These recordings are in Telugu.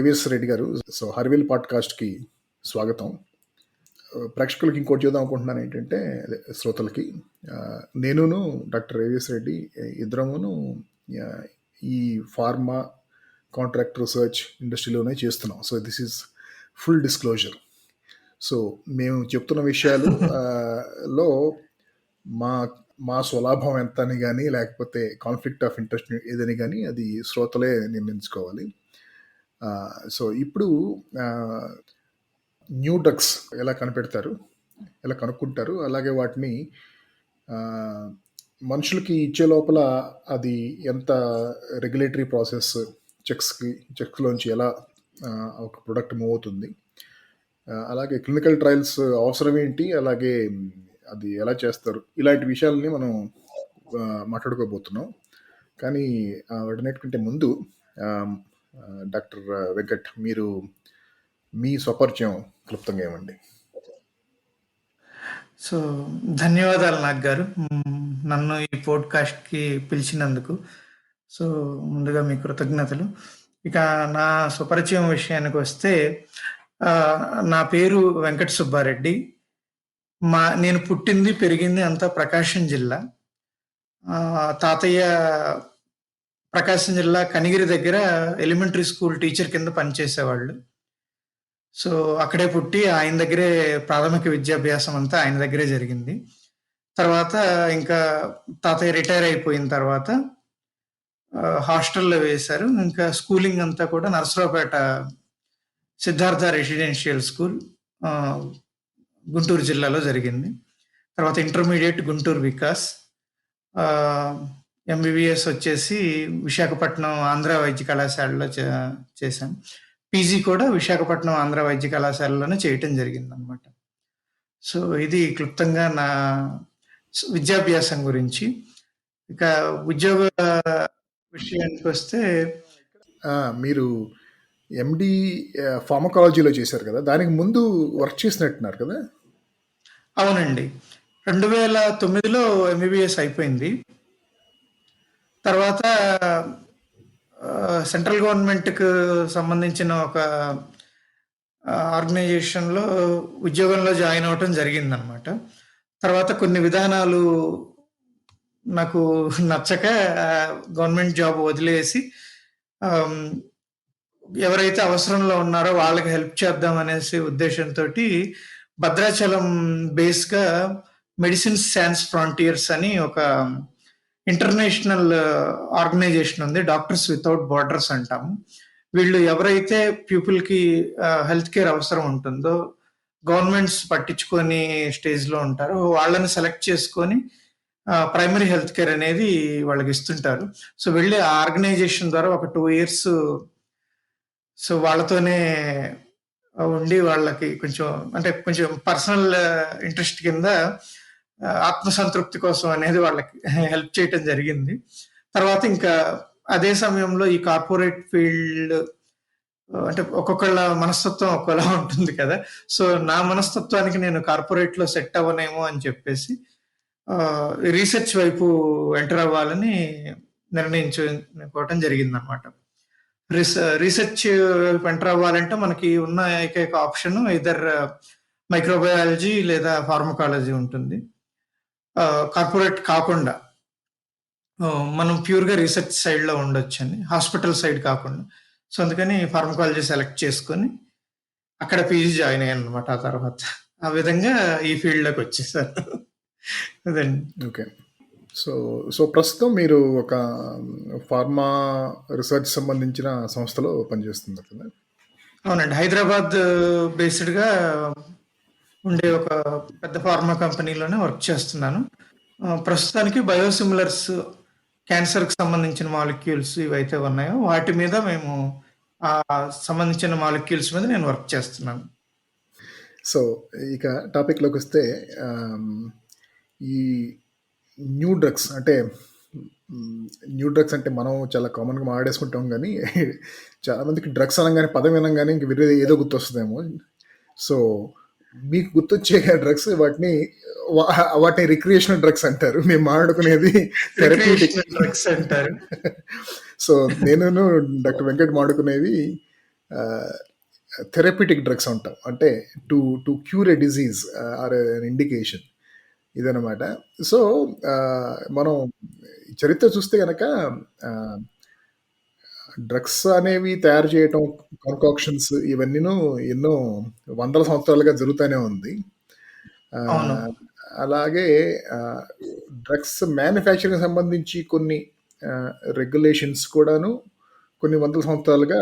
ఏవిఎస్ రెడ్డి గారు. సో, హర్విల్ పాడ్కాస్ట్‌కి స్వాగతం. ప్రేక్షకులకి ఇంకోటి చెప్దాం అనుకుంటున్నాను ఏంటంటే, అదే శ్రోతలకి నేనును డాక్టర్ ఏవిఎస్ రెడ్డి ఇద్దరమును ఆహ్, ఈ ఫార్మా కాంట్రాక్ట్ రీసెర్చ్ ఇండస్ట్రీలోనే చేస్తున్నాం. So, this is full disclosure. So, మేము చెప్తున్న విషయాలు లో మా మా స్వలాభం ఎంత అని గాని, లేకపోతే కాన్‌ఫ్లిక్ట్ ఆఫ్ ఇంట్రెస్ట్ ఏదని గాని అది శ్రోతలే నిర్ణయించుకోవాలి. సో, ఇప్పుడు న్యూ డ్రగ్స్ ఎలా కనిపెడతారు, ఎలా కనుక్కుంటారు, అలాగే వాటిని మనుషులకి ఇచ్చే లోపల అది ఎంత రెగ్యులేటరీ ప్రాసెస్ చెక్స్లోంచి ఎలా ఒక ప్రొడక్ట్ మూవ్ అవుతుంది, అలాగే క్లినికల్ ట్రయల్స్ అవసరం ఏంటి, అలాగే అది ఎలా చేస్తారు, ఇలాంటి విషయాలని మనం మాట్లాడుకోబోతున్నాం. కానీ వాటన్నిటికంటే ముందు డాక్టర్ వెంకట్, మీరు మీ స్వపరిచయం క్లుప్తంగా ఇవ్వండి. సో ధన్యవాదాలు నాగ్ గారు, నన్ను ఈ పోడ్కాస్ట్కి పిలిచినందుకు. సో ముందుగా మీ కృతజ్ఞతలు. ఇక నా స్వపరిచయం విషయానికి వస్తే, నా పేరు వెంకట సుబ్బారెడ్డి. నేను పుట్టింది పెరిగింది అంతా ప్రకాశం జిల్లా. తాతయ్య ప్రకాశం జిల్లా కనిగిరి దగ్గర ఎలిమెంటరీ స్కూల్ టీచర్ కింద పనిచేసేవాళ్ళు. సో అక్కడే పుట్టి ఆయన దగ్గరే ప్రాథమిక విద్యాభ్యాసం అంతా ఆయన దగ్గరే జరిగింది. తర్వాత ఇంకా తాతయ్య రిటైర్ అయిపోయిన తర్వాత హాస్టల్లో వేశారు. ఇంకా స్కూలింగ్ అంతా కూడా నరసరావుపేట సిద్ధార్థ రెసిడెన్షియల్ స్కూల్ గుంటూరు జిల్లాలో జరిగింది. తర్వాత ఇంటర్మీడియట్ గుంటూరు వికాస్, ఎంబీబీఎస్ వచ్చేసి విశాఖపట్నం ఆంధ్ర వైద్య కళాశాలలో చేశాను. పీజీ కూడా విశాఖపట్నం ఆంధ్ర వైద్య కళాశాలలోనే చేయటం జరిగిందనమాట. సో ఇది క్లుప్తంగా నా విద్యాభ్యాసం గురించి. ఇక ఉద్యోగ విషయానికి వస్తే, మీరు ఎండి ఫార్మకాలజీలో చేశారు కదా, దానికి ముందు వర్క్ చేసినట్టున్నారు కదా? అవునండి, 2009లో ఎంబీబీఎస్ అయిపోయింది. తర్వాత సెంట్రల్ గవర్నమెంట్కి సంబంధించిన ఒక ఆర్గనైజేషన్లో ఉద్యోగంలో జాయిన్ అవ్వటం జరిగిందనమాట. తర్వాత కొన్ని విధానాలు నాకు నచ్చక గవర్నమెంట్ జాబ్ వదిలేసి ఎవరైతే అవసరంలో ఉన్నారో వాళ్ళకి హెల్ప్ చేద్దాం అనేసి ఉద్దేశంతో భద్రాచలం బేస్గా మెడిసిన్స్ సాన్స్ ఫ్రాంటియర్స్ అని ఒక ఇంటర్నేషనల్ ఆర్గనైజేషన్ ఉంది, డాక్టర్స్ వితౌట్ బార్డర్స్ అంటాము. వీళ్ళు ఎవరైతే పీపుల్కి హెల్త్ కేర్ అవసరం ఉంటుందో, గవర్నమెంట్స్ పట్టించుకొని స్టేజ్లో ఉంటారో వాళ్ళని సెలెక్ట్ చేసుకొని ప్రైమరీ హెల్త్ కేర్ అనేది వాళ్ళకి ఇస్తుంటారు. సో వెళ్ళి ఆ ఆర్గనైజేషన్ ద్వారా ఒక 2 years సో వాళ్ళతోనే ఉండి వాళ్ళకి కొంచెం పర్సనల్ ఇంట్రెస్ట్ కింద ఆత్మసంతృప్తి కోసం అనేది వాళ్ళకి హెల్ప్ చేయటం జరిగింది. తర్వాత ఇంకా అదే సమయంలో ఈ కార్పొరేట్ ఫీల్డ్ అంటే ఒక్కొక్కళ్ళ మనస్తత్వం ఒక్కోలా ఉంటుంది కదా. సో నా మనస్తత్వానికి నేను కార్పొరేట్లో సెట్ అవ్వనేమో అని చెప్పేసి రీసెర్చ్ వైపు ఎంటర్ అవ్వాలని నిర్ణయించుకోవటం జరిగిందనమాట. రీసెర్చ్ వైపు ఎంటర్ అవ్వాలంటే మనకి ఉన్న ఏకైక ఆప్షన్ ఇదర్ మైక్రోబయాలజీ లేదా ఫార్మకాలజీ ఉంటుంది. కార్పొరేట్ కాకుండా మనం ప్యూర్గా రీసెర్చ్ సైడ్లో ఉండొచ్చని, హాస్పిటల్ సైడ్ కాకుండా. సో అందుకని ఫార్మకాలజీ సెలెక్ట్ చేసుకొని అక్కడ పీజీ జాయిన్ అయ్యాను అనమాట. ఆ తర్వాత ఆ విధంగా ఈ ఫీల్డ్లోకి వచ్చేసారు. అదండి. ఓకే. సో ప్రస్తుతం మీరు ఒక ఫార్మా రీసెర్చ్ సంబంధించిన సంస్థలో పనిచేస్తున్నారు కదా? అవునండి, హైదరాబాద్ బేస్డ్గా ఉండే ఒక పెద్ద ఫార్మా కంపెనీలోనే వర్క్ చేస్తున్నాను. ప్రస్తుతానికి బయోసిమిలర్స్, క్యాన్సర్కి సంబంధించిన మాలిక్యూల్స్ ఇవైతే ఉన్నాయో వాటి మీద మేము సంబంధించిన మాలిక్యూల్స్ మీద నేను వర్క్ చేస్తున్నాను. సో ఇక టాపిక్లోకి వస్తే, ఈ న్యూ డ్రగ్స్ అంటే మనం చాలా కామన్గా మాట్లాడేసుకుంటాం, కానీ చాలామందికి డ్రగ్స్ అనగానే, పదం వినంగానే ఇంక వేరే ఏదో గుర్తొస్తుందేమో. సో మీకు గుర్తొచ్చే డ్రగ్స్ వాటిని రిక్రియేషనల్ డ్రగ్స్ అంటారు, మేము మాట్లాడుకునేది థెరప్యూటిక్ డ్రగ్స్ అంటారు. సో నేను డాక్టర్ వెంకట్ మాట్లాడుకునేవి థెరప్యూటిక్ డ్రగ్స్ అంటాం. అంటే to to cure a disease or an indication ఇదనమాట. సో, మనం చరిత్ర చూస్తే గనక ఆహ్, డ్రగ్స్ అనేవి తయారు చేయటం, కాంకాక్షన్స్ ఇవన్నీను ఎన్నో వందల సంవత్సరాలుగా జరుగుతానే ఉంది. అవును. ఆహ్, అలాగే ఆహ్, డ్రగ్స్ మ్యానుఫ్యాక్చరింగ్‌కి సంబంధించి కొన్ని రెగ్యులేషన్స్ కూడాను కొన్ని వందల సంవత్సరాలుగా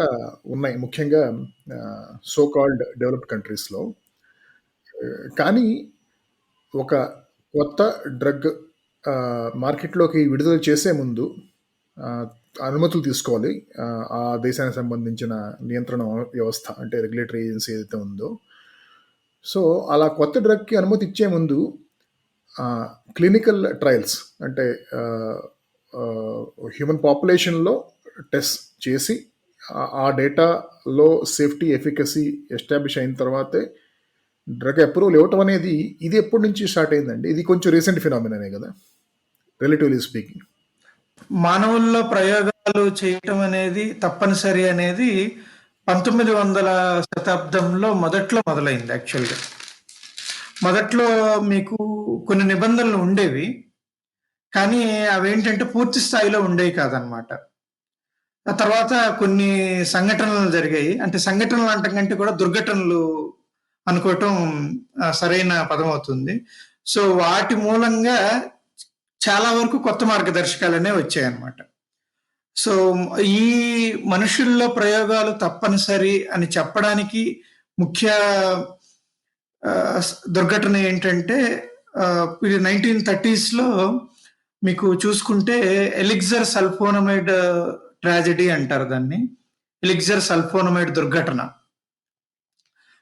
ఉన్నాయి. ముఖ్యంగా సో కాల్డ్ డెవలప్డ్ కంట్రీస్‌లో. కానీ ఒక కొత్త డ్రగ్ మార్కెట్‌లోకి విడుదల చేసే ముందు ఆహ్, అనుమతులు తీసుకోవాలి. ఆ దేశానికి సంబంధించిన నియంత్రణ వ్యవస్థ అంటే రెగ్యులేటరీ ఏజెన్సీ ఏదైతే ఉందో. సో, అలా కొత్త డ్రగ్‌కి అనుమతి ఇచ్చే ముందు క్లినికల్ ట్రయల్స్ అంటే ఆహ్, ఆహ్, హ్యూమన్ పాపులేషన్‌లో టెస్ట్ చేసి ఆ డేటాలో సేఫ్టీ, ఎఫికసీ ఎస్టాబ్లిష్ అయిన తర్వాతే డ్రగ్ అప్రూవల్ ఇవ్వటం అనేది ఇది ఎప్పటి నుంచి స్టార్ట్ అయిందండి? ఇది కొంచెం రీసెంట్ ఫినామిననే గదా! Relatively speaking. మానవుల్లో ప్రయోగాలు చేయటం అనేది తప్పనిసరి అనేది 1900 శతాబ్దంలో మొదట్లో మొదలైంది యాక్చువల్‌గా. మొదట్లో మీకు కొన్ని నిబంధనలు ఉండేవి. కానీ అవేంటంటే పూర్తి స్థాయిలో ఉండేవి కాదనమాట. ఆ తర్వాత కొన్ని సంఘటనలు జరిగాయి. అంటే సంఘటనలు అనటం కంటే కూడా దుర్ఘటనలు అనుకోవటం సరైన పదమవుతుంది. సో, వాటి మూలంగా చాలా వరకు కొత్త మార్గదర్శకాలనేవి వచ్చాయన్నమాట. సో, ఈ మనుషుల్లో ప్రయోగాలు తప్పనిసరి అని చెప్పడానికి ముఖ్య దుర్ఘటన ఏంటంటే ఇది 1930స్‌లో మీకు చూసుకుంటే ఎలిక్సర్ సల్ఫోనమైడ్ ట్రాజెడీ అంటారు దాన్ని. ఎలిక్సర్ సల్ఫోనమైడ్ దుర్ఘటన.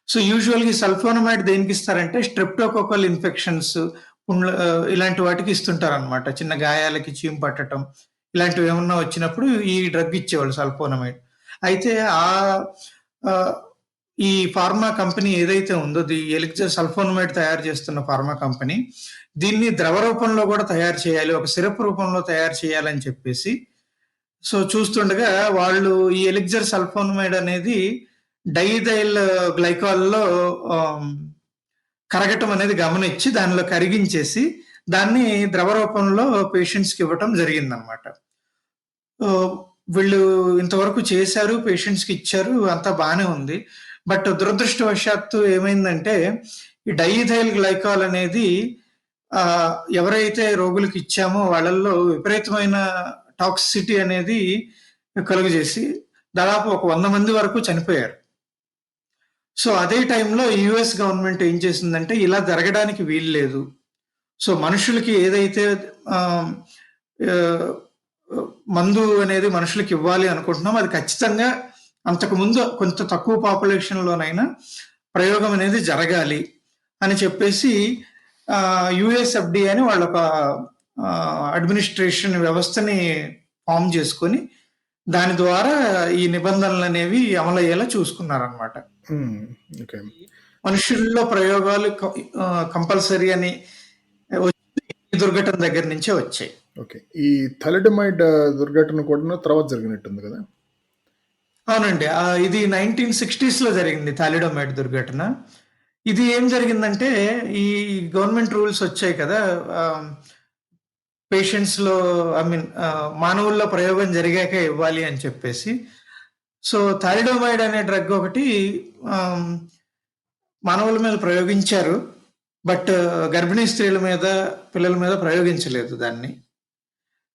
సో, యూజువల్‌గా ఈ సల్ఫోనమైడ్ దేనికిస్తారంటే స్ట్రెప్టోకోకల్ ఇన్ఫెక్షన్స్ ఇలాంటి వాటికి ఇస్తుంటారనమాట. చిన్న గాయాలకి చీము పట్టటం ఇలాంటివేమన్నా వచ్చినప్పుడు ఈ డ్రగ్ ఇచ్చేవాళ్ళు సల్ఫోనమైడ్. అయితే ఆహ్, ఈ ఫార్మా కంపెనీ ఏదైతే ఉందో ఎలిక్సర్ సల్ఫోనమైడ్ తయారు చేస్తున్న ఫార్మా కంపెనీ దీన్ని ద్రవ రూపంలో కూడా తయారు చేయాలి. ఒక సిరప్ రూపంలో తయారు చేయాలని చెప్పేసి సో, చూస్తుండగా వాళ్ళు ఈ ఎలిక్సర్ సల్ఫోనమైడ్ అనేది డైథైల్ గ్లైకాల్‌లో ఆహ్, కరగటం అనేది గమనిచ్చి దానిలో కరిగించేసి దాన్ని ద్రవ రూపంలో పేషెంట్స్‌కి ఇవ్వటం జరిగిందనమాట. ఆహ్, వీళ్ళు ఇంతవరకు చేశారు. పేషెంట్స్‌కి ఇచ్చారు. అంతా బానే ఉంది. బట్ దురదృష్టవశాత్తు ఏమైందంటే ఈ డైథైల్ గ్లైకాల్ అనేది ఎవరైతే రోగులకి ఇచ్చామో వాళ్ళల్లో విపరీతమైన టాక్సిసిటీ అనేది కలుగజేసి దాదాపు ఒక 100 మంది వరకు చనిపోయారు. సో, అదే టైంలో యూఎస్ గవర్నమెంట్ ఏం చేసిందంటే ఇలా జరగడానికి వీల్లేదు. సో, మనుషులకి ఏదైతే ఆహ్, ఆహ్, మందు అనేది మనుషులకి ఇవ్వాలి అనుకుంటున్నామో అది ఖచ్చితంగా అంతకుముందు కొంత తక్కువ పాపులేషన్‌లోనైనా ప్రయోగం అనేది జరగాలి అని చెప్పేసి యూఎస్ఎఫ్‌డీఏ అని వాళ్ళొక అడ్మినిస్ట్రేషన్ వ్యవస్థని ఫార్మ్ చేసుకొని దాని ద్వారా ఈ నిబంధనలనేవి అమలయ్యేలా చూసుకున్నారనమాట. ఓకే. మనుషుల్లో ప్రయోగాలు కంపల్సరీ అని ఈ దుర్ఘటన దగ్గర నుంచే వచ్చాయి. ఓకే. ఈ థాలిడమైడ్ దుర్ఘటన కూడాను తర్వాత జరిగినట్టుంది గదా! అవునండి. ఇది 1960స్‌లో జరిగింది థాలిడమైడ్ దుర్ఘటన. ఇది ఏం జరిగిందంటే ఈ గవర్నమెంట్ రూల్స్ వచ్చాయి కదా! పేషెంట్స్‌లో ఐ మీన్ మానవుల్లో ప్రయోగం జరిగాకే ఇవ్వాలి అని చెప్పేసి. సో, థాలిడమైడ్ అనే డ్రగ్ ఒకటి ఆహ్, మానవుల మీద ప్రయోగించారు. బట్ గర్భిణీ స్త్రీల మీద, పిల్లల మీద ప్రయోగించలేదు దాన్ని.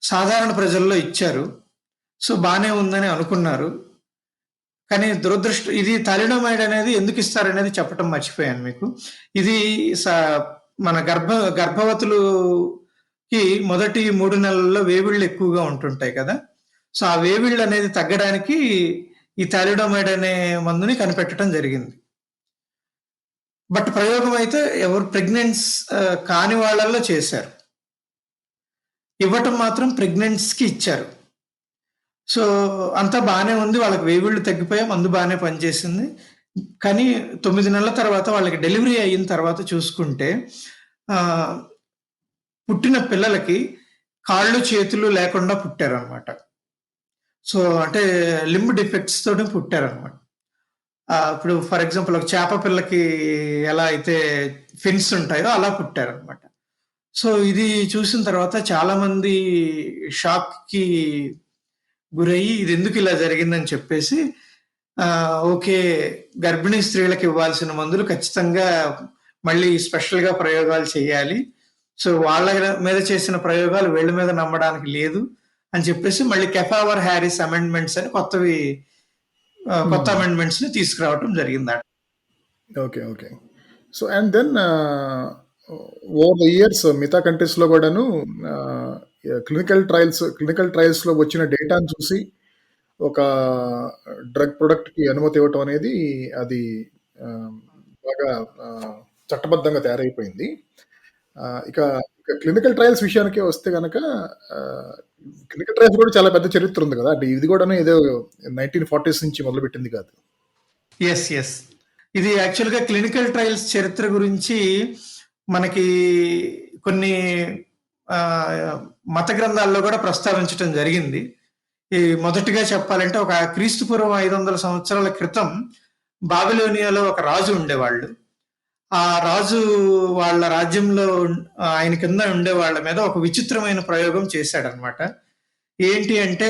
సాధారణ ప్రజల్లో ఇచ్చారు. సో, బానే ఉందని అనుకున్నారు. కానీ ఇది థాలిడమైడ్ అనేది ఎందుకు ఇస్తారనేది చెప్పటం మర్చిపోయాను మీకు. ఇది స మన గర్భవతులుకి మొదటి 3 నెలల్లో వేవిళ్ళు ఎక్కువగా ఉంటుంటాయి కదా! సో, ఆ వేవిళ్ళు అనేది తగ్గడానికి ఈ థాలిడమైడ్ అనే మందుని కనిపెట్టడం జరిగింది. బట్ ప్రయోగం అయితే ఎవరు కాని వాళ్ళల్లో చేశారు. ఇవ్వటం మాత్రం ప్రెగ్నెంట్స్‌కి ఇచ్చారు. సో, అంతా బానే ఉంది. వాళ్ళకి వేవిళ్ళు తగ్గిపోయాయి. మందు బానే పనిచేసింది. కానీ 9 నెలల తర్వాత వాళ్ళకి డెలివరీ అయిన తర్వాత చూసుకుంటే ఆహ్, పుట్టిన పిల్లలకి కాళ్ళు, చేతులు లేకుండా పుట్టారనమాట. సో, అంటే లింబ్ డిఫెక్ట్స్ తోటి పుట్టారనమాట. ఇప్పుడు ఫర్ ఎగ్జాంపుల్ ఒక చేప పిల్లకి ఎలా అయితే ఫిన్స్ ఉంటాయో అలా పుట్టారనమాట. సో ఇది చూసిన తర్వాత చాలా మంది షాక్‌కి గురయ్యి ఇది ఎందుకు ఇలా జరిగిందని చెప్పేసి ఓకే. గర్భిణీ స్త్రీలకు ఇవ్వాల్సిన మందులు ఖచ్చితంగా మళ్ళీ స్పెషల్‌గా ప్రయోగాలు చేయాలి. సో వాళ్ళ మీద చేసిన ప్రయోగాలు వీళ్ళ మీద నమ్మడానికి లేదు అని చెప్పేసి మళ్ళీ కెఫావర్ హ్యారిస్ అమెండ్మెంట్స్ అని కొత్త అమెండ్మెంట్స్‌ని తీసుకురావడం జరిగిందట. Okay. Okay. So and then over the years మిగతా కంట్రీస్‌లో గూడాను క్లినికల్ ట్రయల్స్‌లో వచ్చిన డేటాను చూసి ఒక డ్రగ్ ప్రొడక్ట్‌కి అనుమతి ఇవ్వటం అనేది అది బాగా చట్టబద్ధంగా తయారైపోయింది. ఇక క్లినికల్ ట్రయల్స్ విషయానికి వస్తే గనక క్లినికల్ ట్రయల్స్ కూడా చాలా పెద్ద చరిత్ర ఉంది కదా! అంటే ఇది గూడాను ఏదో 1940s నుంచి మొదలుపెట్టింది కాదు. యెస్. ఇది యాక్చువల్‌గా క్లినికల్ ట్రయల్స్ చరిత్ర గురించి మనకి కొన్ని మత గ్రంథాల్లో కూడా ప్రస్తావించటం జరిగింది. ఈ మొదటిగా చెప్పాలంటే ఒక క్రీస్తుపూర్వం 500 సంవత్సరాల క్రితం బాబిలోనియాలో ఒక రాజు ఉండేవాళ్ళు. ఆ రాజు వాళ్ళ రాజ్యంలో ఆయన కింద ఉండే వాళ్ళ మీద ఒక విచిత్రమైన ప్రయోగం చేశాడనమాట. ఏంటి అంటే,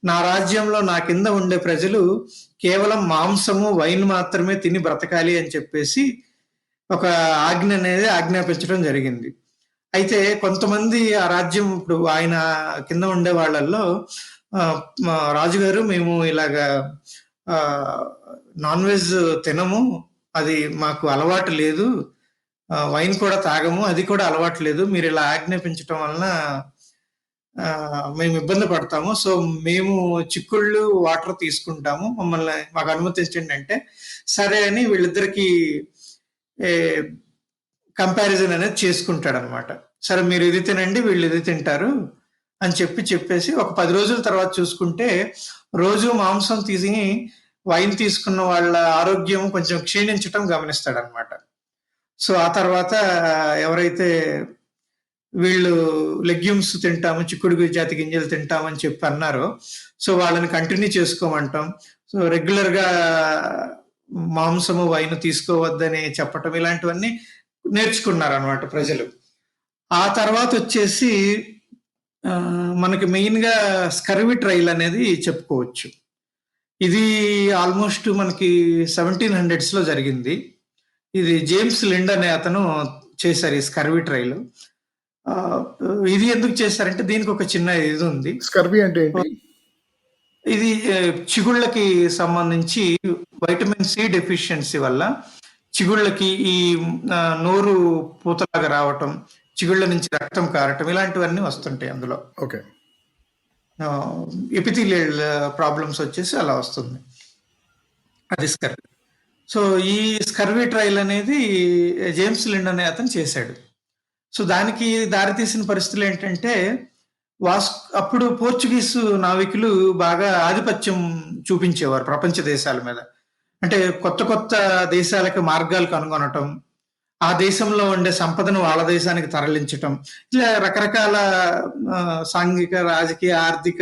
నా రాజ్యంలో నా కింద ఉండే ప్రజలు కేవలం మాంసము, వైన్ మాత్రమే తిని బ్రతకాలి అని చెప్పేసి ఒక ఆజ్ఞ అనేది ఆజ్ఞాపించడం జరిగింది. అయితే కొంతమంది ఆ రాజ్యం ఇప్పుడు ఆయన కింద ఉండే వాళ్ళల్లో రాజుగారు మేము ఇలాగా నాన్ వెజ్ తినము, అది మాకు అలవాటు లేదు, వైన్ కూడా తాగము, అది కూడా అలవాటు లేదు, మీరు ఇలా ఆజ్ఞాపించటం వలన మేము ఇబ్బంది పడతాము, సో మేము చిక్కుళ్ళు వాటర్ తీసుకుంటాము, మమ్మల్ని మాకు అనుమతించండి అంటే సరే అని వీళ్ళిద్దరికి కంపారిజన్ అనేది చేసుకుంటాడు అనమాట. సరే మీరు ఇది తినండి, వీళ్ళు ఇది తింటారు అని చెప్పేసి ఒక 10 రోజుల తర్వాత చూసుకుంటే రోజు మాంసం తీసి వైన్ తీసుకున్న వాళ్ళ ఆరోగ్యం కొంచెం క్షీణించటం గమనిస్తాడనమాట. సో ఆ తర్వాత ఎవరైతే వీళ్ళు లెగ్యూమ్స్ తింటాము, చిక్కుడు జాతి గింజలు తింటామని చెప్పి అన్నారో సో వాళ్ళని కంటిన్యూ చేసుకోమంటాం. సో రెగ్యులర్‌గా మాంసము, వైన్ తీసుకోవద్దని చెప్పటం ఇలాంటివన్నీ నేర్చుకున్నారనమాట ప్రజలు. ఆ తర్వాత వచ్చేసి మనకి మెయిన్‌గా స్కర్వీ ట్రయల్ అనేది చెప్పుకోవచ్చు. ఇది ఆల్మోస్ట్ మనకి 1700స్‌లో జరిగింది. ఇది జేమ్స్ లిండ్ అనే అతను చేశారు ఈ స్కర్వీ ట్రయల్. ఇది ఎందుకు చేశారంటే దీనికి ఒక చిన్న ఇది ఉంది. స్కర్వీ అంటే ఏంటి? ఇది చిగుళ్ళకి సంబంధించి వైటమిన్ సి డెఫిషియన్సీ వల్ల చిగుళ్ళకి ఈ నోరు పూతలాగా రావటం, చిగుళ్ళ నుంచి రక్తం కారటం ఇలాంటివన్నీ వస్తుంటాయి అందులో. ఓకే. ఎపిథీలియల్ ప్రాబ్లమ్స్ వచ్చేసి అలా వస్తుంది. అది స్కర్వీ. సో ఈ స్కర్వీ ట్రయల్ అనేది జేమ్స్ లిండ్ అనే అతను చేశాడు. సో దానికి దారితీసిన పరిస్థితులు ఏంటంటే అప్పుడు పోర్చుగీసు నావికులు బాగా ఆధిపత్యం చూపించేవారు ప్రపంచ దేశాల మీద. అంటే కొత్త దేశాలకు మార్గాలు కనుగొనటం, ఆ దేశంలో ఉండే సంపదను వాళ్ళ దేశానికి తరలించటం, ఇలా రకరకాల సాంఘిక, రాజకీయ, ఆర్థిక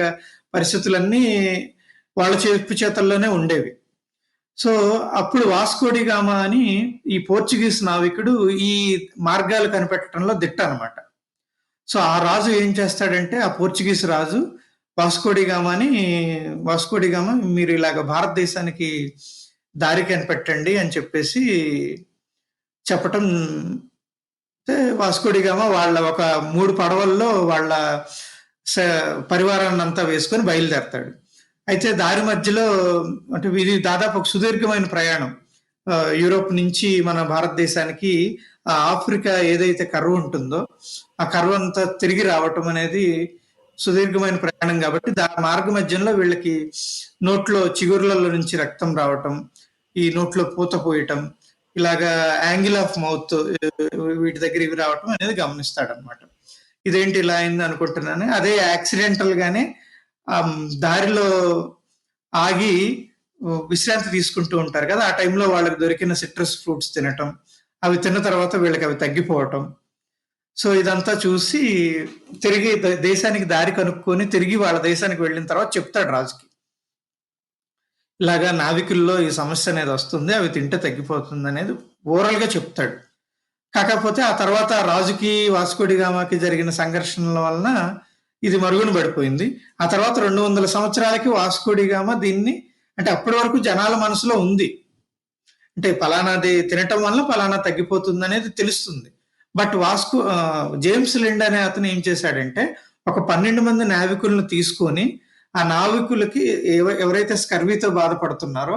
పరిస్థితులన్నీ వాళ్ళ చెప్పు చేతల్లోనే ఉండేవి. సో అప్పుడు వాస్కోడి గామా అని ఈ పోర్చుగీస్ నావికుడు ఈ మార్గాలు కనిపెట్టడంలో దిట్ట అనమాట. సో ఆ రాజు ఏం చేస్తాడంటే ఆ పోర్చుగీస్ రాజు వాస్కోడి గామా మీరు ఇలాగ భారతదేశానికి దారి కనిపెట్టండి అని చెప్పేసి చెప్పటం. వాస్కోడి గామా వాళ్ళ ఒక 3 పడవల్లో వాళ్ళ పరివారాన్ని అంతా వేసుకొని బయలుదేరతాడు. అయితే దారి మధ్యలో అంటే ఇది దాదాపు ఒక సుదీర్ఘమైన ప్రయాణం. యూరోప్ నుంచి మన భారతదేశానికి ఆఫ్రికా ఏదైతే కర్వ్ ఉంటుందో ఆ కర్వ్ అంతా తిరిగి రావటం అనేది సుదీర్ఘమైన ప్రయాణం కాబట్టి దాని మార్గ మధ్యంలో వీళ్ళకి నోట్లో చిగుర్లలో నుంచి రక్తం రావటం, ఈ నోట్లో పూత పోయటం, ఇలాగా యాంగిల్ ఆఫ్ మౌత్ వీటి దగ్గర ఇవి రావటం అనేది గమనిస్తాడనమాట. ఇదేంటి ఇలా అయింది అనుకుంటున్నాను. అదే యాక్సిడెంటల్ గానే దారిలో ఆగి విశ్రాంతి తీసుకుంటూ ఉంటారు కదా, ఆ టైంలో వాళ్ళకి దొరికిన సిట్రస్ ఫ్రూట్స్ తినటం, అవి తిన్న తర్వాత వీళ్ళకి అవి తగ్గిపోవటం. సో ఇదంతా చూసి తిరిగి దేశానికి దారి కనుక్కొని తిరిగి వాళ్ళ దేశానికి వెళ్ళిన తర్వాత చెప్తాడు రాజుకి. ఇలాగా నావికుల్లో ఈ సమస్య అనేది వస్తుంది, అవి తింటే తగ్గిపోతుంది అనేది ఓవరాల్గా చెప్తాడు. కాకపోతే ఆ తర్వాత రాజుకి వాస్కోడి గామాకి జరిగిన సంఘర్షణల వలన ఇది మరుగున పడిపోయింది. ఆ తర్వాత 200 సంవత్సరాలకి వాస్కోడి గామా దీన్ని, అంటే అప్పటి వరకు జనాల మనసులో ఉంది, అంటే పలానాది తినటం వల్ల పలానా తగ్గిపోతుంది అనేది తెలుస్తుంది. బట్ జేమ్స్ లిండ్ అనే అతను ఏం చేశాడంటే ఒక 12 మంది నావికులను తీసుకొని ఆ నావికులకి ఎవరైతే స్కర్వీతో బాధపడుతున్నారో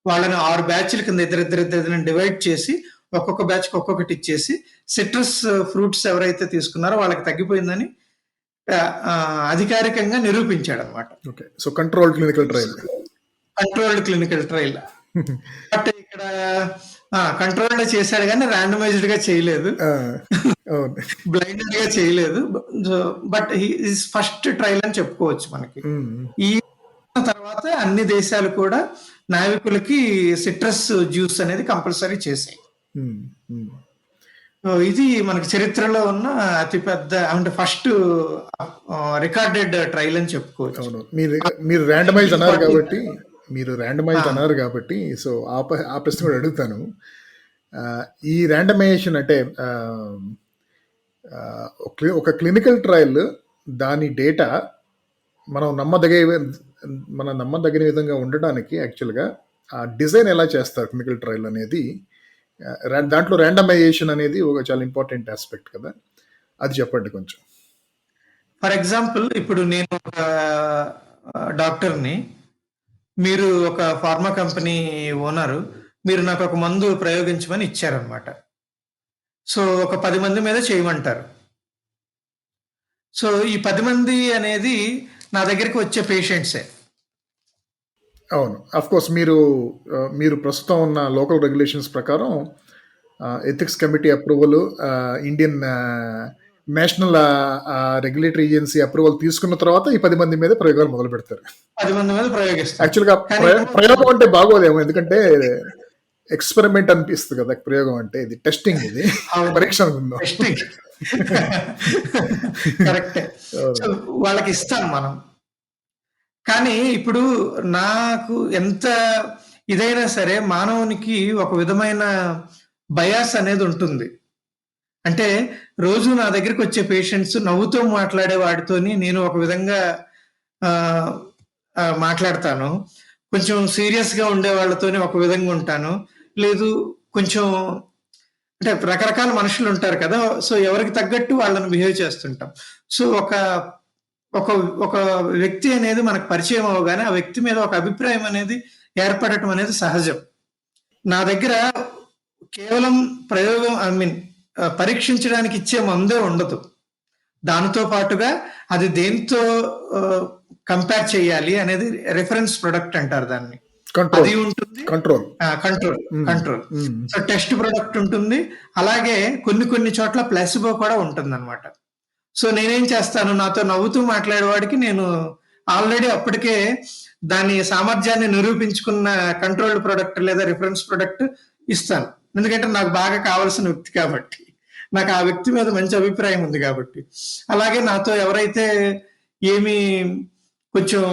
వాళ్ళని 6 బ్యాచ్ల కింద ఇద్దరిద్దరిద్దరిని డివైడ్ చేసి ఒక్కొక్క బ్యాచ్ ఒక్కొక్కటి ఇచ్చేసి సిట్రస్ ఫ్రూట్స్ ఎవరైతే తీసుకున్నారో వాళ్ళకి తగ్గిపోయిందని అధికారికంగా నిరూపించాడు అనమాట. Okay, so controlled clinical trial. But ఇక్కడ కంట్రోల్డ్ చేశాడు కానీ ర్యాండమైజ్డ్ గా చేయలేదు, బ్లైండెడ్ గా చేయలేదు. బట్ హిస్ ఫస్ట్ ట్రయల్ అని చెప్పుకోవచ్చు మనకి. ఈ తర్వాత అన్ని దేశాలు కూడా నావికులకి సిట్రస్ జ్యూస్ అనేది కంపల్సరీ చేసాయి. ఇది మనకి చరిత్రలో ఉన్న అతిపెద్ద, అంటే ఫస్ట్ రికార్డెడ్ ట్రయల్ అని చెప్పుకోవచ్చు. మీరు ర్యాండమైజ్ అన్నారు కాబట్టి సో ఆ ప్రశ్న కూడా అడుగుతాను. ఈ ర్యాండమైజేషన్ అంటే ఒక క్లినికల్ ట్రయల్ దాని డేటా మనం నమ్మదగిన విధంగా ఉండడానికి యాక్చువల్గా ఆ డిజైన్ ఎలా చేస్తారు క్లినికల్ ట్రయల్ అనేది, దాంట్లో ర్యాండమైజేషన్ అనేది ఒక చాలా ఇంపార్టెంట్ ఆస్పెక్ట్ కదా, అది చెప్పండి కొంచెం. ఫర్ ఎగ్జాంపుల్ ఇప్పుడు నేను ఒక డాక్టర్ని, మీరు ఒక ఫార్మా కంపెనీ ఓనరు, మీరు నాకు ఒక మందు ప్రయోగించమని ఇచ్చారనమాట. సో ఒక 10 మంది మీద చేయమంటారు. సో ఈ 10 మంది అనేది నా దగ్గరికి వచ్చే పేషెంట్సే. అవును, అఫ్ కోర్స్ మీరు ప్రస్తుతం ఉన్న లోకల్ రెగ్యులేషన్స్ ప్రకారం ethics committee approval, Indian national regulatory agency approval తీసుకున్న తర్వాత ఈ 10 మంది మీద ప్రయోగాలు మొదలు పెడతారు. 10 మంది మీద ప్రయోగిస్తారు. యాక్చువల్గా ప్రయోగం అంటే బాగోదేమో, ఎందుకంటే ఎక్స్పెరిమెంట్ అనిపిస్తుంది కదా ప్రయోగం అంటే. ఇది టెస్టింగ్, ఇది పరీక్ష అనుకుందాం. కరెక్టే, వాళ్ళకి ఇస్తాం మనం. కానీ ఇప్పుడు నాకు ఎంత ఇదైనా సరే మానవునికి ఒక విధమైన బయాస్ అనేది ఉంటుంది. అంటే రోజు నా దగ్గరికి వచ్చే పేషెంట్స్ నవ్వుతూ మాట్లాడే వాడితోని నేను ఒక విధంగా మాట్లాడతాను, కొంచెం సీరియస్గా ఉండే వాళ్ళతోని ఒక విధంగా ఉంటాను, లేదు కొంచెం, అంటే రకరకాల మనుషులు ఉంటారు కదా, సో ఎవరికి తగ్గట్టు వాళ్ళని బిహేవ్ చేస్తుంటాం. సో ఒక వ్యక్తి అనేది మనకు పరిచయం అవగానే ఆ వ్యక్తి మీద ఒక అభిప్రాయం అనేది ఏర్పడటం అనేది సహజం. నా దగ్గర కేవలం పరీక్షించడానికి ఇచ్చే మందే ఉండదు, దానితో పాటుగా అది దేంతో కంపేర్ చేయాలి అనేది రిఫరెన్స్ ప్రొడక్ట్ అంటారు దాన్ని, అది ఉంటుంది. కంట్రోల్. సో టెస్ట్ ప్రొడక్ట్ ఉంటుంది, అలాగే కొన్ని చోట్ల ప్లాసిబో కూడా ఉంటుంది అనమాట. సో నేనేం చేస్తాను, నాతో నవ్వుతూ మాట్లాడేవాడికి నేను ఆల్రెడీ అప్పటికే దాని సామర్థ్యాన్ని నిరూపించుకున్న కంట్రోల్డ్ ప్రొడక్ట్ లేదా రిఫరెన్స్ ప్రొడక్ట్ ఇస్తాను. ఎందుకంటే నాకు బాగా కావాల్సిన వ్యక్తి కాబట్టి, నాకు ఆ వ్యక్తి మీద మంచి అభిప్రాయం ఉంది కాబట్టి. అలాగే నాతో ఎవరైతే ఏమి కొంచెం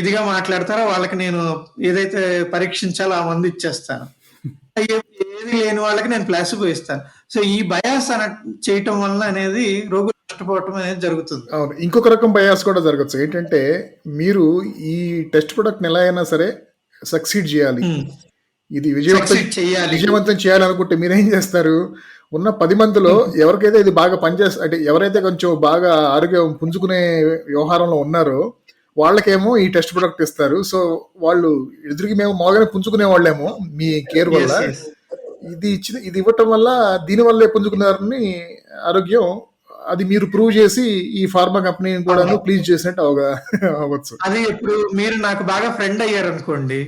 ఇదిగా మాట్లాడతారో వాళ్ళకి నేను ఏదైతే పరీక్షించాలో ఆ మందు ఇచ్చేస్తాను, ఏది లేని వాళ్ళకి నేను ప్లాసిబో ఇస్తాను. సో ఈ బయాస్ చేయటం వల్ల అనేది రోగులు నష్టపోవటం అనేది జరుగుతుంది. అవును, ఇంకొక రకం బయాస్ కూడా జరగచ్చు. ఏంటంటే మీరు ఈ టెస్ట్ ప్రొడక్ట్ ఎలా అయినా సరే సక్సీడ్ చేయాలి, ఇది విజయవంతం చేయాలనుకుంటే మీరేం చేస్తారు, ఉన్న 10 మందిలో ఎవరికైతే ఇది బాగా పనిచేస్తుంది, అంటే ఎవరైతే కొంచెం బాగా ఆరోగ్యం పుంజుకునే వ్యవహారంలో ఉన్నారో వాళ్ళకేమో ఈ టెస్ట్ ప్రొడక్ట్ ఇస్తారు. సో వాళ్ళు ఎదురుకి మేము మామూలుగానే పుంజుకునే వాళ్ళేమో మీ కేర్ వల్ల, ఇది ఇవ్వటం వల్ల దీనివల్లే పుంజుకున్నారని ఆరోగ్యం, అది మీరు ప్రూవ్ చేసి ఈ ఫార్మా కంపెనీని కూడా ప్లీజ్ చేసినట్టు అవ్వచ్చు. అది ఇప్పుడు మీరు నాకు బాగా ఫ్రెండ్ అయ్యారు అనుకోండి,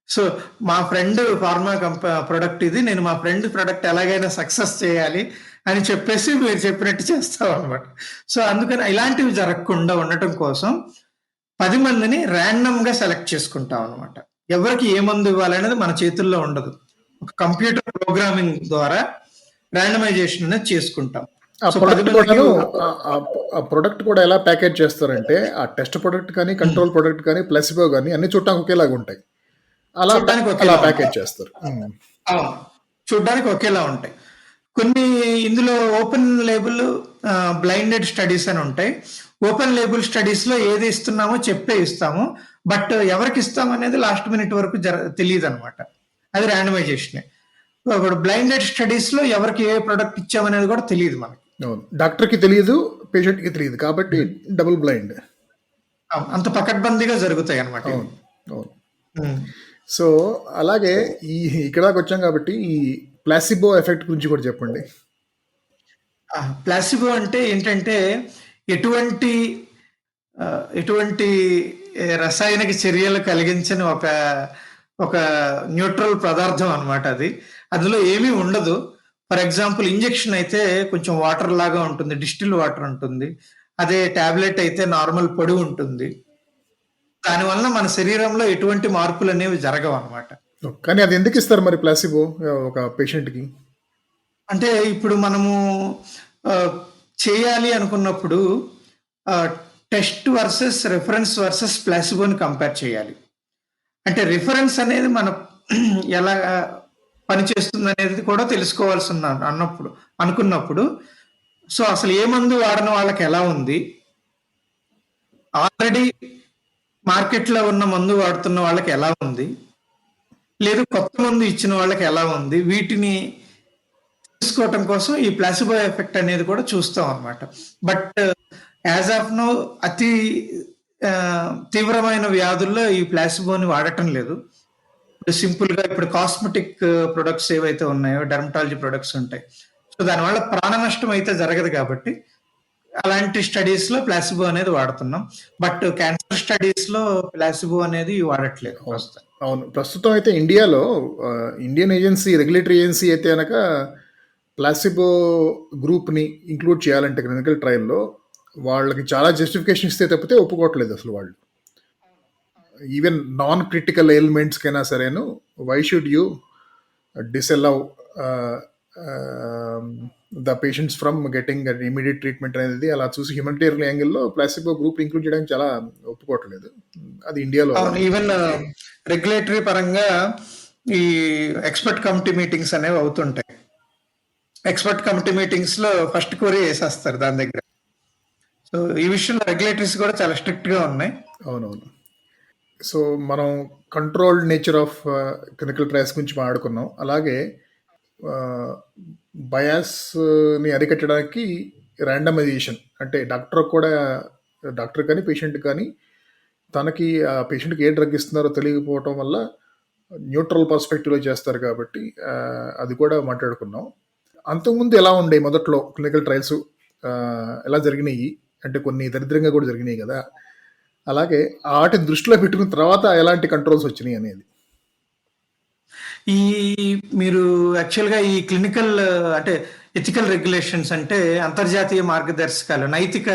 సో మా ఫ్రెండ్ ఫార్మా ప్రొడక్ట్ ఇది, నేను మా ఫ్రెండ్ ప్రొడక్ట్ ఎలాగైనా సక్సెస్ చేయాలి అని చెప్పేసి మీరు చెప్పినట్టు చేస్తాం అనమాట. సో అందుకని ఇలాంటివి జరగకుండా ఉండటం కోసం 10 మందిని ర్యాండమ్ గా సెలెక్ట్ చేసుకుంటాం అనమాట. ఎవరికి ఏ మందు ఇవ్వాలనేది మన చేతుల్లో ఉండదు, ఒక కంప్యూటర్ ప్రోగ్రామింగ్ ద్వారా ర్యాండమైజేషన్ అనేది చేసుకుంటాం. ఆ సో 10 ప్రొడక్ట్ మందికి కూడాను ఆ ప్రొడక్ట్ కూడా ఎలా ప్యాకేజ్ చేస్తారంటే ఆ టెస్ట్ ప్రొడక్ట్ కానీ కంట్రోల్ ప్రొడక్ట్ కానీ ప్లసిబో కానీ అన్ని చూడటానికి ఒకేలాగా ఉంటాయి. చూడ్డానికి అలా ఒకేలా ఉంటాయి. ప్యాకేజ్ చేస్తారు. అవును. చూడ్డానికి ఒకేలా ఉంటాయి. కొన్ని ఇందులో ఓపెన్ లేబుల్, బ్లైండెడ్ స్టడీస్ అని ఉంటాయి. ఓపెన్ లేబుల్ స్టడీస్ లో ఏది ఇస్తున్నామో చెప్పే ఇస్తాము. బట్ ఎవరికి ఇస్తాం అనేది లాస్ట్ మినిట్ వరకు తెలియదు అనమాట. అది ర్యాండమైజేషన్. ఇప్పుడు బ్లైండెడ్ స్టడీస్ లో ఎవరికి ఏ ప్రొడక్ట్ ఇచ్చామనేది కూడా తెలియదు మనకి. అవును, డాక్టర్కి తెలియదు, పేషెంట్కి తెలియదు, కాబట్టి డబుల్ బ్లైండ్. అంత పకడ్బందీగా జరుగుతాయి అనమాట. అవును అవును. సో అలాగే ఇక్కడ దాకా వచ్చాం కాబట్టి ఈ ప్లాసిబో ఎఫెక్ట్ గురించి కూడా చెప్పండి. ప్లాసిబో అంటే ఏంటంటే ఎటువంటి ఎటువంటి రసాయనిక చర్యలు కలిగించని ఒక న్యూట్రల్ పదార్థం అనమాట అది. అందులో ఏమీ ఉండదు. ఫర్ ఎగ్జాంపుల్ ఇంజెక్షన్ అయితే కొంచెం వాటర్ లాగా ఉంటుంది, డిస్టిల్ వాటర్ ఉంటుంది. అదే టాబ్లెట్ అయితే నార్మల్ పొడి ఉంటుంది. దానివల్ల మన శరీరంలో ఎటువంటి మార్పులు అనేవి జరగవు అనమాట. కానీ అది ఎందుకు ఇస్తారు మరి ప్లాసిబో ఒక పేషెంట్కి? అంటే ఇప్పుడు మనము చేయాలి అనుకున్నప్పుడు టెస్ట్ వర్సెస్ రిఫరెన్స్ వర్సెస్ ప్లాసిబోని కంపేర్ చేయాలి. అంటే రిఫరెన్స్ అనేది మన ఎలా పనిచేస్తుంది అనేది కూడా తెలుసుకోవాల్సి అనుకున్నప్పుడు సో అసలు ఏ మందు వాడని వాళ్ళకి ఎలా ఉంది, ఆల్రెడీ మార్కెట్లో ఉన్న మందు వాడుతున్న వాళ్ళకి ఎలా ఉంది, లేదు కొత్త మందు ఇచ్చిన వాళ్ళకి ఎలా ఉంది, వీటిని తెలుసుకోవటం కోసం ఈ ప్లాసిబో ఎఫెక్ట్ అనేది కూడా చూస్తాం అనమాట. బట్ యాజ్ ఆఫ్ నో అతి తీవ్రమైన వ్యాధుల్లో ఈ ప్లాసిబోని వాడటం లేదు. ఇప్పుడు సింపుల్ గా ఇప్పుడు కాస్మెటిక్ ప్రొడక్ట్స్ ఏవైతే ఉన్నాయో, డెర్మటాలజీ ప్రొడక్ట్స్ ఉంటాయి. సో దానివల్ల ప్రాణ నష్టం అయితే జరగదు కాబట్టి అలాంటి స్టడీస్ లో ప్లాసిబో అనేది వాడుతున్నాం. బట్ క్యాన్సర్ స్టడీస్ లో ప్లాసిబో అనేది వాడట్లేదు. అవును, ప్రస్తుతం అయితే ఇండియాలో ఇండియన్ ఏజెన్సీ, రెగ్యులేటరీ ఏజెన్సీ అయితే కనుక ప్లాసిబో గ్రూప్ని ఇంక్లూడ్ చేయాలంటే క్లినికల్ ట్రయల్లో వాళ్ళకి చాలా జస్టిఫికేషన్ ఇస్తే తప్పితే ఒప్పుకోవట్లేదు అసలు వాళ్ళు. ఈవెన్ నాన్ క్రిటికల్ ఎయిల్మెంట్స్కైనా సరేను, why should you disallow the patients from getting immediate treatment అనేది అలా చూసి హ్యూమనిటేరియన్ యాంగిల్లో ప్లాసిబో గ్రూప్ ఇంక్లూడ్ చేయడానికి చాలా ఒప్పుకోవట్లేదు. అది ఇండియాలో ఈవెన్ రెగ్యులేటరీ పరంగా ఈ ఎక్స్పర్ట్ కమిటీ మీటింగ్స్ అనేవి అవుతుంటాయి. ఎక్స్పర్ట్ కమిటీ మీటింగ్స్ లో ఫస్ట్ కోరి వేసేస్తారు దాని దగ్గర. సో ఈ విషయంలో రెగ్యులేటరీస్ కూడా చాలా స్ట్రిక్ట్ గా ఉన్నాయి. అవునవును. సో మనం controlled nature of clinical trials గురించి మాట్లాడుకున్నాం. అలాగే బయాస్ని అరికట్టడానికి ర్యాండమైజేషన్, అంటే డాక్టర్ కానీ పేషెంట్ కానీ తనకి ఆ పేషెంట్కి ఏ డ్రగ్ ఇస్తున్నారో తెలియకపోవటం వల్ల న్యూట్రల్ పర్స్పెక్టివ్లో చేస్తారు కాబట్టి అది కూడా మాట్లాడుకున్నాం. అంతకుముందు ఎలా ఉండే మొదట్లో క్లినికల్ ట్రయల్స్ ఎలా జరిగినాయి అంటే కొన్ని దరిద్రంగా కూడా జరిగినాయి కదా, అలాగే వాటిని దృష్టిలో పెట్టుకున్న తర్వాత ఎలాంటి కంట్రోల్స్ వచ్చినాయి అనేది. మీరు యాక్చువల్గా ఈ క్లినికల్ అంటే ఎథికల్ రెగ్యులేషన్స్ అంటే అంతర్జాతీయ మార్గదర్శకాలు, నైతిక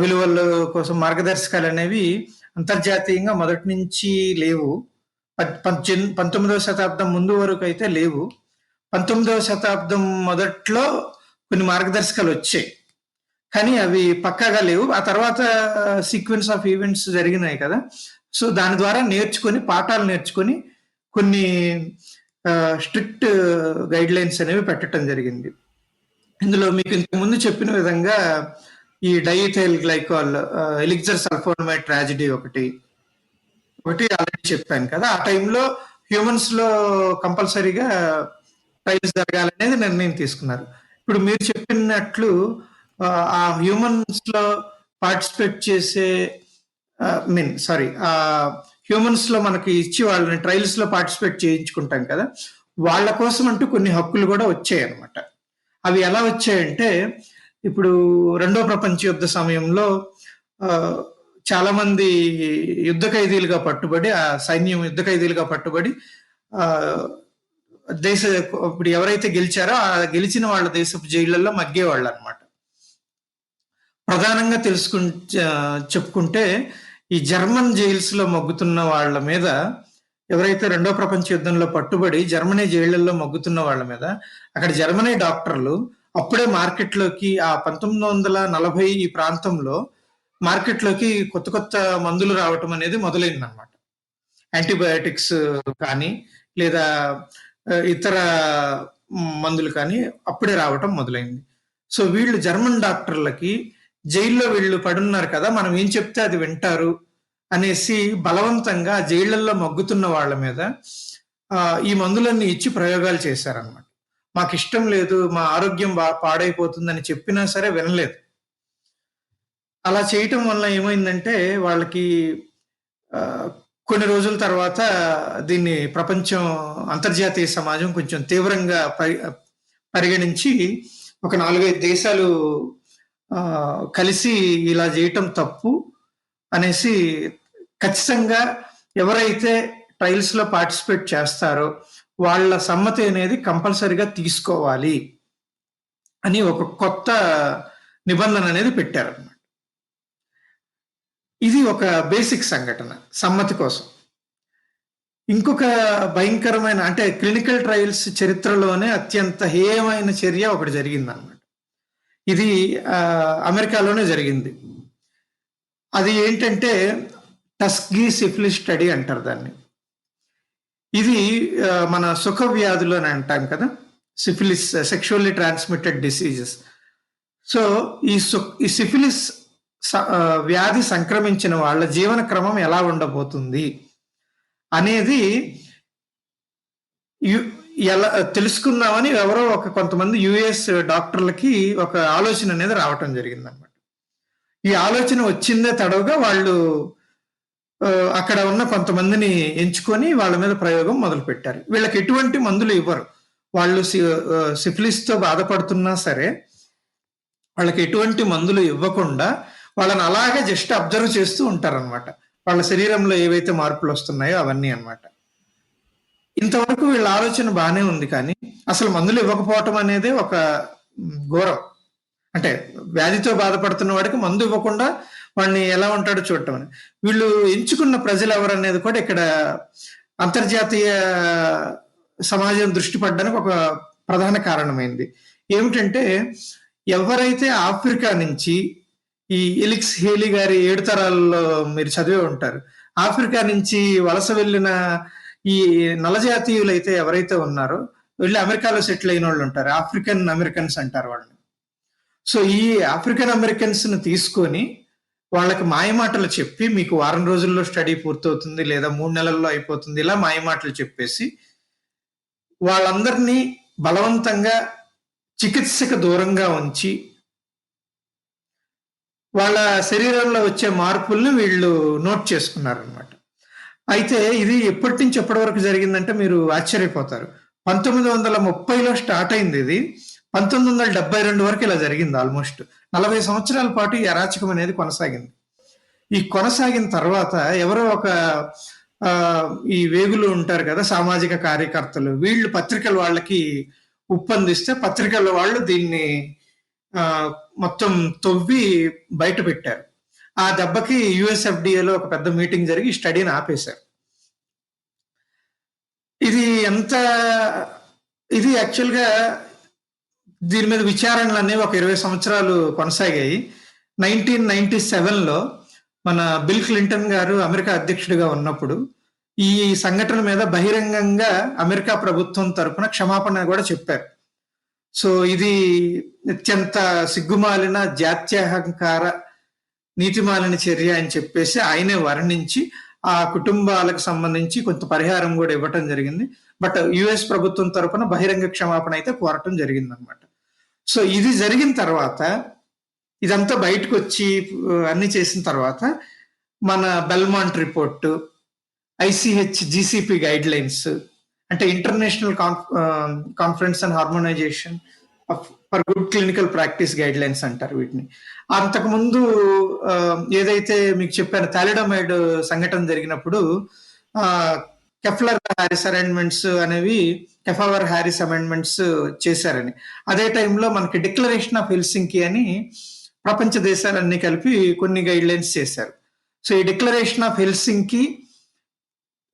విలువల కోసం మార్గదర్శకాలు అనేవి అంతర్జాతీయంగా మొదటి నుంచి లేవు. 19వ శతాబ్దం ముందు వరకు అయితే లేవు. 19వ శతాబ్దం మొదట్లో కొన్ని మార్గదర్శకాలు వచ్చాయి, కానీ అవి పక్కాగా లేవు. ఆ తర్వాత సీక్వెన్స్ ఆఫ్ ఈవెంట్స్ జరిగినాయి కదా, సో దాని ద్వారా పాఠాలు నేర్చుకొని కొన్ని స్ట్రిక్ట్ గైడ్ లైన్స్ అనేవి పెట్టడం జరిగింది. ఇందులో మీకు ఇంతకుముందు చెప్పిన విధంగా ఈ diethyl glycol, elixir sulphonamide tragedy ఒకటి ఆల్రెడీ చెప్పాను కదా. ఆ టైంలో హ్యూమన్స్ లో కంపల్సరీగా ట్రయల్స్ జరగాలనేది నిర్ణయం తీసుకున్నారు. ఇప్పుడు మీరు చెప్పినట్లు ఆ హ్యూమన్స్ లో పార్టిసిపేట్ చేసే హ్యూమన్స్ లో మనకి ఇచ్చి వాళ్ళని ట్రయల్స్ లో పార్టిసిపేట్ చేయించుకుంటాం కదా, వాళ్ళ కోసం అంటూ కొన్ని హక్కులు కూడా వచ్చాయి అన్నమాట. అవి ఎలా వచ్చాయంటే, ఇప్పుడు 2వ ప్రపంచ యుద్ధ సమయంలో చాలా మంది యుద్ధ ఖైదీలుగా పట్టుబడి, ఆ సైన్యం యుద్ధ ఖైదీలుగా పట్టుబడి ఇప్పుడు ఎవరైతే గెలిచారో ఆ గెలిచిన వాళ్ళ దేశపు జైళ్లలో మగ్గేవాళ్ళు అనమాట. ప్రధానంగా చెప్పుకుంటే ఈ జర్మన్ జైల్స్ లో మగ్గుతున్న వాళ్ళ మీద, ఎవరైతే 2వ ప్రపంచ యుద్ధంలో పట్టుబడి జర్మనీ జైళ్లలో మగ్గుతున్న వాళ్ళ మీద, అక్కడ జర్మనీ డాక్టర్లు అప్పుడే మార్కెట్‌లోకి ఆ 1940 ఈ ప్రాంతంలో మార్కెట్‌లోకి కొత్త కొత్త మందులు రావటం అనేది మొదలైందనమాట. యాంటీబయాటిక్స్ కానీ, లేదా ఇతర మందులు కానీ అప్పుడే రావటం మొదలైంది. సో, వీళ్ళు జర్మన్ డాక్టర్‌లకి జైల్‌లో వీళ్ళు పడున్నారు కదా! మనం ఏం చెప్తే అది వింటారు అనేసి బలవంతంగా జైళ్ళల్లో మగ్గుతున్న వాళ్ళ మీద ఈ మందులన్నీ ఇచ్చి ప్రయోగాలు చేశారనమాట. మాకిష్టం లేదు, మా ఆరోగ్యం పాడైపోతుందని చెప్పినా సరే వినలేదు. అలా చేయటం వల్ల ఏమైందంటే వాళ్ళకి ఆహ్, కొన్ని రోజుల తర్వాత దీన్ని అంతర్జాతీయ సమాజం కొంచెం తీవ్రంగా పరిగణించి ఒక 4, 5 దేశాలు కలిసి ఇలా చేయటం తప్పు అనేసి ఖచ్చితంగా ఎవరైతే ట్రయల్స్‌లో పార్టిసిపేట్ చేస్తారో వాళ్ళ సమ్మతి అనేది కంపల్సరీగా తీసుకోవాలి అని ఒక కొత్త నిబంధన అనేది పెట్టారన్నమాట. ఇది ఒక బేసిక్ సంఘటన సమ్మతి కోసం. ఇంకొక భయంకరమైన అంటే క్లినికల్ ట్రయల్స్ చరిత్రలోనే అత్యంత హేయమైన చర్య ఒకటి జరిగిందన్నమాట. ఇది అమెరికాలోనే జరిగింది. అది ఏంటంటే టస్కీ సిఫిలిస్ స్టడీ అంటారు దాన్ని. ఇది మన సుఖ వ్యాధులు అని అంటాం కదా, syphilis, sexually transmitted diseases. So ఈ సిఫిలిస్ వ్యాధి సంక్రమించిన వాళ్ళ జీవన క్రమం ఎలా ఉండబోతుంది అనేది ఎలా తెలుసుకుందామని ఎవరో కొంతమంది యుఎస్ డాక్టర్లకి ఒక ఆలోచన అనేది రావటం జరిగిందన్నమాట. ఈ ఆలోచన వచ్చిందే తడవుగా వాళ్ళు అక్కడ ఉన్న కొంతమందిని ఎంచుకొని వాళ్ళ మీద ప్రయోగం మొదలు పెట్టారు. వీళ్ళకి ఎటువంటి మందులు ఇవ్వరు. వాళ్ళు సిఫిలిస్ తో బాధపడుతున్నా సరే వాళ్ళకి ఎటువంటి మందులు ఇవ్వకుండా వాళ్ళని అలాగే జస్ట్ అబ్జర్వ్ చేస్తూ ఉంటారనమాట. వాళ్ళ శరీరంలో ఏవైతే మార్పులు వస్తున్నాయో అవన్నీ అన్నమాట. ఇంతవరకు వీళ్ళ ఆలోచన బాగానే ఉంది, కానీ అసలు మందులు ఇవ్వకపోవటం అనేది ఒక ఘోరం. అంటే వ్యాధితో బాధపడుతున్న వాడికి మందు ఇవ్వకుండా వాడిని ఎలా ఉంటాడో చూడటం అని. వీళ్ళు ఎంచుకున్న ప్రజలు ఎవరనేది కూడా ఇక్కడ అంతర్జాతీయ సమాజం దృష్టి పడడానికి ఒక ప్రధాన కారణమైంది. ఏమిటంటే ఎవరైతే ఆఫ్రికా నుంచి ఈ ఎలిక్స్ హేలీ గారి 7 తరాల్లో మీరు చదివే ఉంటారు. ఆఫ్రికా నుంచి వలస వెళ్ళిన ఈ నల్లజాతీయులు అయితే ఎవరైతే ఉన్నారో వెళ్ళి అమెరికాలో సెటిల్ అయిన వాళ్ళు ఉంటారు. ఆఫ్రికన్ అమెరికన్స్ అంటారు వాళ్ళని. సో ఈ ఆఫ్రికన్ అమెరికన్స్ ను తీసుకొని వాళ్ళకి మాయమాటలు చెప్పి మీకు వారం రోజుల్లో స్టడీ పూర్తవుతుంది లేదా 3 నెలల్లో అయిపోతుంది, ఇలా మాయమాటలు చెప్పేసి వాళ్ళందరినీ బలవంతంగా చికిత్సకు దూరంగా ఉంచి వాళ్ళ శరీరంలో వచ్చే మార్పుల్ని వీళ్ళు నోట్ చేసుకున్నారనమాట. అయితే ఇది ఎప్పటి నుంచి ఎప్పటి వరకు జరిగిందంటే మీరు ఆశ్చర్యపోతారు. 1930లో స్టార్ట్ అయింది ఇది. 1972 వరకు ఇలా జరిగింది. ఆల్మోస్ట్ 40 సంవత్సరాల పాటు ఈ అరాచకం అనేది కొనసాగింది. ఈ కొనసాగిన తర్వాత ఎవరో ఒక ఈ వేగులు ఉంటారు కదా, సామాజిక కార్యకర్తలు, వీళ్ళు పత్రికల వాళ్ళకి ఉప్పందిస్తే పత్రికల వాళ్ళు దీన్ని మొత్తం తవ్వి బయట పెట్టారు. ఆ దెబ్బకి యుఎస్ఎఫ్డిఏలో ఒక పెద్ద మీటింగ్ జరిగి స్టడీని ఆపేశారు. ఇది యాక్చువల్గా దీని మీద విచారణలు అనేవి ఒక 20 సంవత్సరాలు కొనసాగాయి. 1997లో మన బిల్ క్లింటన్ గారు అమెరికా అధ్యక్షుడిగా ఉన్నప్పుడు ఈ సంఘటన మీద బహిరంగంగా అమెరికా ప్రభుత్వం తరఫున క్షమాపణ కూడా చెప్పారు. సో ఇది అత్యంత సిగ్గుమాలిన, జాత్యహంకార, నీతిమాలిన చర్య అని చెప్పేసి ఆయనే వర్ణించి ఆ కుటుంబాలకు సంబంధించి కొంత పరిహారం కూడా ఇవ్వటం జరిగింది. బట్ యుఎస్ ప్రభుత్వం తరఫున బహిరంగ క్షమాపణ అయితే కోరటం జరిగింది అనమాట. సో ఇది జరిగిన తర్వాత, ఇదంతా బయటకు వచ్చి అన్ని చేసిన తర్వాత మన Belmont report, ICH GCP guidelines, అంటే international conference and harmonisation for good clinical practice guidelines అంటారు వీటిని. అంతకుముందు ఏదైతే మీకు చెప్పాను థాలిడమైడ్ సంఘటన జరిగినప్పుడు కెఫ్లర్ హారిస్ అమెండ్మెంట్స్ అనేవి కెఫావర్ హారిస్ అమెండ్మెంట్స్ చేశారని. అదే టైంలో మనకి డిక్లరేషన్ ఆఫ్ హెల్సింకి అని ప్రపంచ దేశాలన్నీ కలిపి కొన్ని గైడ్ లైన్స్ చేశారు. సో ఈ డిక్లరేషన్ ఆఫ్ హెల్సింకి,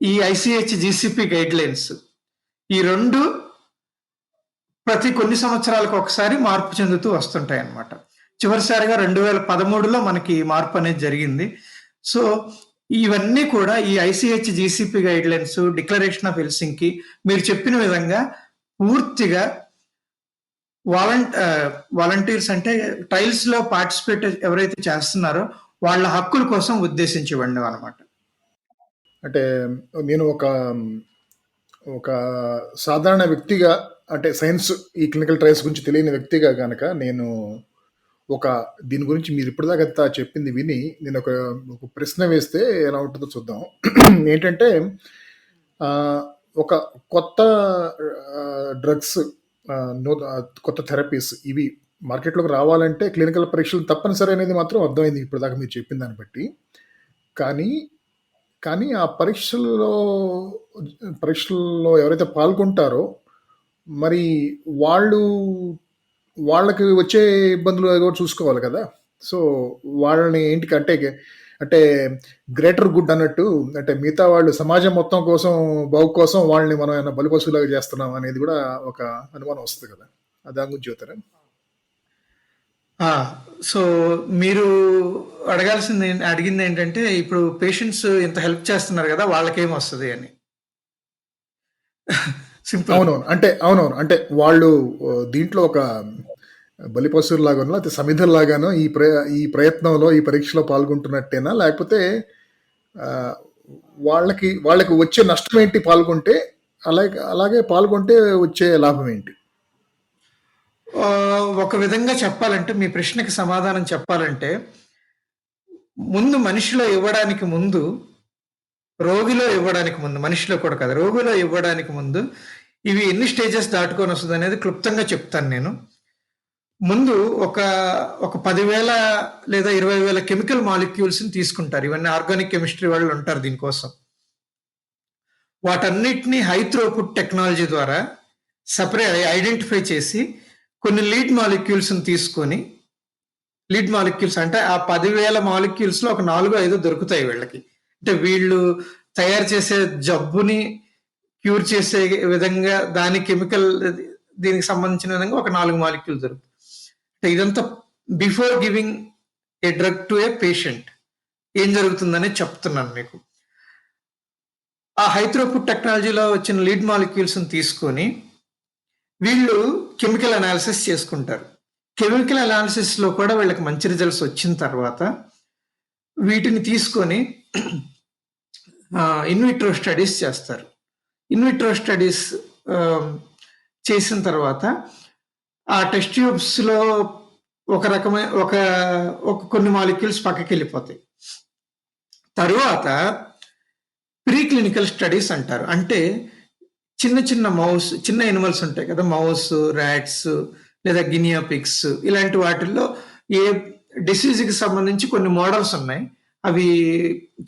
ఈ ఐసిహెచ్ జీసీపీ గైడ్ లైన్స్, ఈ రెండు ప్రతి కొన్ని సంవత్సరాలకు ఒకసారి మార్పు చెందుతూ వస్తుంటాయి అన్నమాట. చివరిసారిగా 2013లో మనకి ఈ మార్పు అనేది జరిగింది. సో, ఇవన్నీ కూడా ఈ ICH GCP guidelines, declaration of Helsinki మీరు చెప్పిన విధంగా పూర్తిగా వాలంటీర్స్ అంటే ట్రయల్స్‌లో పార్టిసిపేట్ ఎవరైతే చేస్తున్నారో వాళ్ళ హక్కుల కోసం ఉద్దేశించబడినవన్నమాట. అంటే నేను ఒక సాధారణ వ్యక్తిగా, అంటే సైన్స్ ఈ క్లినికల్ ట్రయల్స్ గురించి తెలియని వ్యక్తిగా గనక నేను దీని గురించి మీరు ఇప్పటిదాకా చెప్పింది విని నేను ఒక ప్రశ్న వేస్తే ఎలా ఉంటుందో చూద్దాం. ఏంటంటే ఒక కొత్త డ్రగ్స్, కొత్త థెరపీస్ ఇవి మార్కెట్లోకి రావాలంటే క్లినికల్ పరీక్షలు తప్పనిసరి అనేది మాత్రం అర్థమైంది ఇప్పటిదాకా మీరు చెప్పిన దాన్ని బట్టి. కానీ ఆ పరీక్షల్లో ఎవరైతే పాల్గొంటారో మరి వాళ్ళకి వచ్చే ఇబ్బందులు అవి కూడా చూసుకోవాలి కదా. సో వాళ్ళని ఏంటికి అంటే గ్రేటర్ గుడ్ అన్నట్టు, అంటే మిగతా వాళ్ళు సమాజం మొత్తం కోసం, బాగు కోసం వాళ్ళని మనం ఏమైనా బలిపశువులాగా చేస్తున్నాం అనేది కూడా ఒక అనుమానం వస్తుంది కదా. దాని గురించి చెబుతారా? సో మీరు అడిగింది ఏంటంటే ఇప్పుడు పేషెంట్స్ ఇంత హెల్ప్ చేస్తున్నారు కదా వాళ్ళకేం వస్తుంది అని. సింపుల్. అవునవును అంటే వాళ్ళు దీంట్లో ఒక బలిపశువులాగానో లేకపోతే సమిధుల్లాగానో ఈ ప్రయత్నంలో, ఈ పరీక్షలో పాల్గొంటున్నట్టేనా, లేకపోతే వాళ్ళకి వచ్చే నష్టం ఏంటి పాల్గొంటే, అలాగే పాల్గొంటే వచ్చే లాభం ఏంటి? ఒక విధంగా చెప్పాలంటే, మీ ప్రశ్నకి సమాధానం చెప్పాలంటే, ముందు మనిషిలో ఇవ్వడానికి ముందు, రోగిలో ఇవ్వడానికి ముందు, మనిషిలో కూడా కాదు, రోగిలో ఇవ్వడానికి ముందు ఇవి ఎన్ని స్టేజెస్ దాటుకొని వస్తుంది అనేది క్లుప్తంగా చెప్తాను నేను. ముందు ఒక 10,000 లేదా 20,000 కెమికల్ మాలిక్యూల్స్ని తీసుకుంటారు. ఇవన్నీ ఆర్గానిక్ కెమిస్ట్రీ వాళ్ళు ఉంటారు దీనికోసం. వాటన్నిటిని హై థ్రోపుట్ టెక్నాలజీ ద్వారా ఐడెంటిఫై చేసి కొన్ని లీడ్ మాలిక్యూల్స్ని తీసుకొని, లీడ్ మాలిక్యూల్స్ అంటే ఆ 10,000 మాలిక్యూల్స్లో ఒక 4-5 దొరుకుతాయి వీళ్ళకి. అంటే వీళ్ళు తయారు చేసే జబ్బుని క్యూర్ చేసే విధంగా దాని కెమికల్ దీనికి సంబంధించిన విధంగా ఒక 4 మాలిక్యూల్ దొరుకుతాయి. ఇదంతా before giving a drug to A patient ఏం జరుగుతుందని చెప్తున్నాను మీకు. ఆ హై థ్రోపుట్ టెక్నాలజీలో వచ్చిన లీడ్ మాలిక్యూల్స్ తీసుకొని వీళ్ళు కెమికల్ అనాలిసిస్ చేసుకుంటారు. కెమికల్ అనాలిసిస్ లో కూడా వీళ్ళకి మంచి రిజల్ట్స్ వచ్చిన తర్వాత వీటిని తీసుకొని ఇన్విట్రో స్టడీస్ చేస్తారు. ఇన్విట్రో స్టడీస్ చేసిన తర్వాత ఆ టెస్ట్ ట్యూబ్స్ లో ఒక రకమైన కొన్ని మాలిక్యూల్స్ పక్కకి వెళ్ళిపోతాయి. తరువాత ప్రీ క్లినికల్ స్టడీస్ అంటారు. అంటే చిన్న ఎనిమల్స్ ఉంటాయి కదా, మౌస్, ర్యాట్స్ లేదా గినియా పిగ్స్, ఇలాంటి వాటిల్లో ఏ డిసీజ్కి సంబంధించి కొన్ని మోడల్స్ ఉన్నాయి. అవి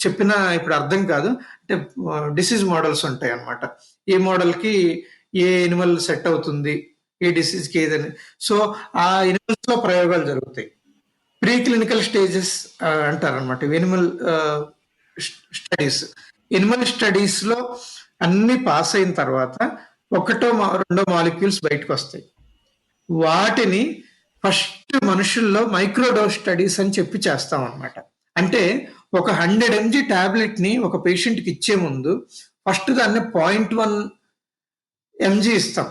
చెప్పినా ఇప్పుడు అర్థం కాదు. అంటే డిసీజ్ మోడల్స్ ఉంటాయి అన్నమాట. ఏ మోడల్కి ఏ ఎనిమల్ సెట్ అవుతుంది, ఏ డిసీజ్కి ఏదని. సో ఆ ఎనిమల్స్ లో ప్రయోగాలు జరుగుతాయి. ప్రీ క్లినికల్ స్టేజెస్ అంటారు అనమాట ఎనిమల్ స్టడీస్. ఎనిమల్ స్టడీస్ లో అన్ని పాస్ అయిన తర్వాత 1-2 మాలిక్యూల్స్ బయటకు వస్తాయి. వాటిని ఫస్ట్ మనుషుల్లో మైక్రోడోస్ స్టడీస్ అని చెప్పి చేస్తాం అనమాట. అంటే ఒక 100 mg టాబ్లెట్ ని ఒక పేషెంట్ కి ఇచ్చే ముందు ఫస్ట్ దాన్ని 0.1 mg ఇస్తాం.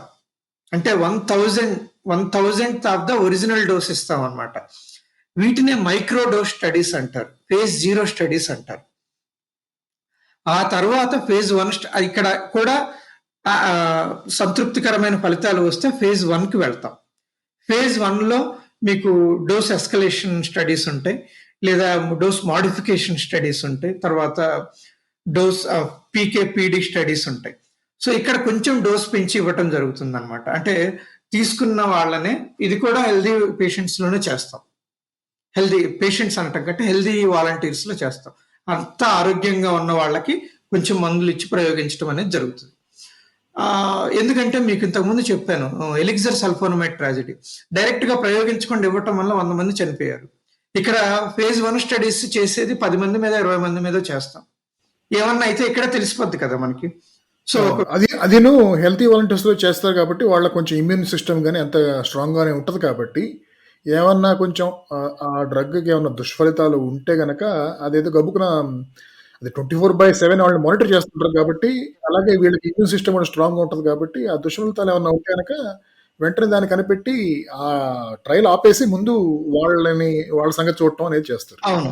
అంటే 1000th of the original dose ఇస్తాం అనమాట. వీటినే మైక్రోడోస్ స్టడీస్ అంటారు, phase 0 స్టడీస్ అంటారు. ఆ తర్వాత phase 1 ఇక్కడ కూడా సంతృప్తికరమైన ఫలితాలు వస్తే phase 1కి వెళ్తాం. phase 1లో మీకు డోస్ ఎస్కలేషన్ స్టడీస్ ఉంటాయి, లేదా డోస్ మోడిఫికేషన్ స్టడీస్ ఉంటాయి, తర్వాత డోస్ పీకే-పీడీ స్టడీస్ ఉంటాయి. సో ఇక్కడ కొంచెం డోస్ పెంచి ఇవ్వటం జరుగుతుంది అనమాట. అంటే తీసుకున్న వాళ్ళనే, ఇది కూడా హెల్దీ పేషెంట్స్ లోనే చేస్తాం. హెల్దీ పేషెంట్స్ అనటం కంటే హెల్దీ వాలంటీర్స్ లో చేస్తాం. అంత ఆరోగ్యంగా ఉన్న వాళ్ళకి కొంచెం మందులు ఇచ్చి ప్రయోగించడం అనేది జరుగుతుంది. ఎందుకంటే మీకు ఇంతకుముందు చెప్పాను, ఎలిక్సర్ సల్ఫోనమైడ్ ట్రాజెడీ డైరెక్ట్ గా ప్రయోగించకుండా ఇవ్వటం వల్ల 100 మంది చనిపోయారు. ఇక్కడ phase 1 స్టడీస్ చేసేది 10 మంది మీద 20 మంది మీద చేస్తాం. ఏమన్నా అయితే ఇక్కడ తెలిసిపోద్ది కదా మనకి. సో అదిను హెల్తీ వాలంటీర్స్లో చేస్తారు కాబట్టి వాళ్ళ కొంచెం ఇమ్యూన్ సిస్టమ్ కానీ అంత స్ట్రాంగ్గానే ఉంటుంది కాబట్టి ఏమన్నా కొంచెం ఆ డ్రగ్కి ఏమన్నా దుష్ఫలితాలు ఉంటే గనక అదేదో గబుకున అది 24/7 వాళ్ళు మానిటర్ చేస్తుంటారు కాబట్టి, అలాగే వీళ్ళకి ఇమ్యూన్ సిస్టమ్ కూడా స్ట్రాంగ్గా ఉంటుంది కాబట్టి ఆ దుష్ఫలితాలు ఏమన్నా ఉంటే కనుక వెంటనే దాన్ని కనిపెట్టి ఆ ట్రయల్ ఆపేసి ముందు వాళ్ళ సంగతి చూడటం అనేది చేస్తారు. అవును.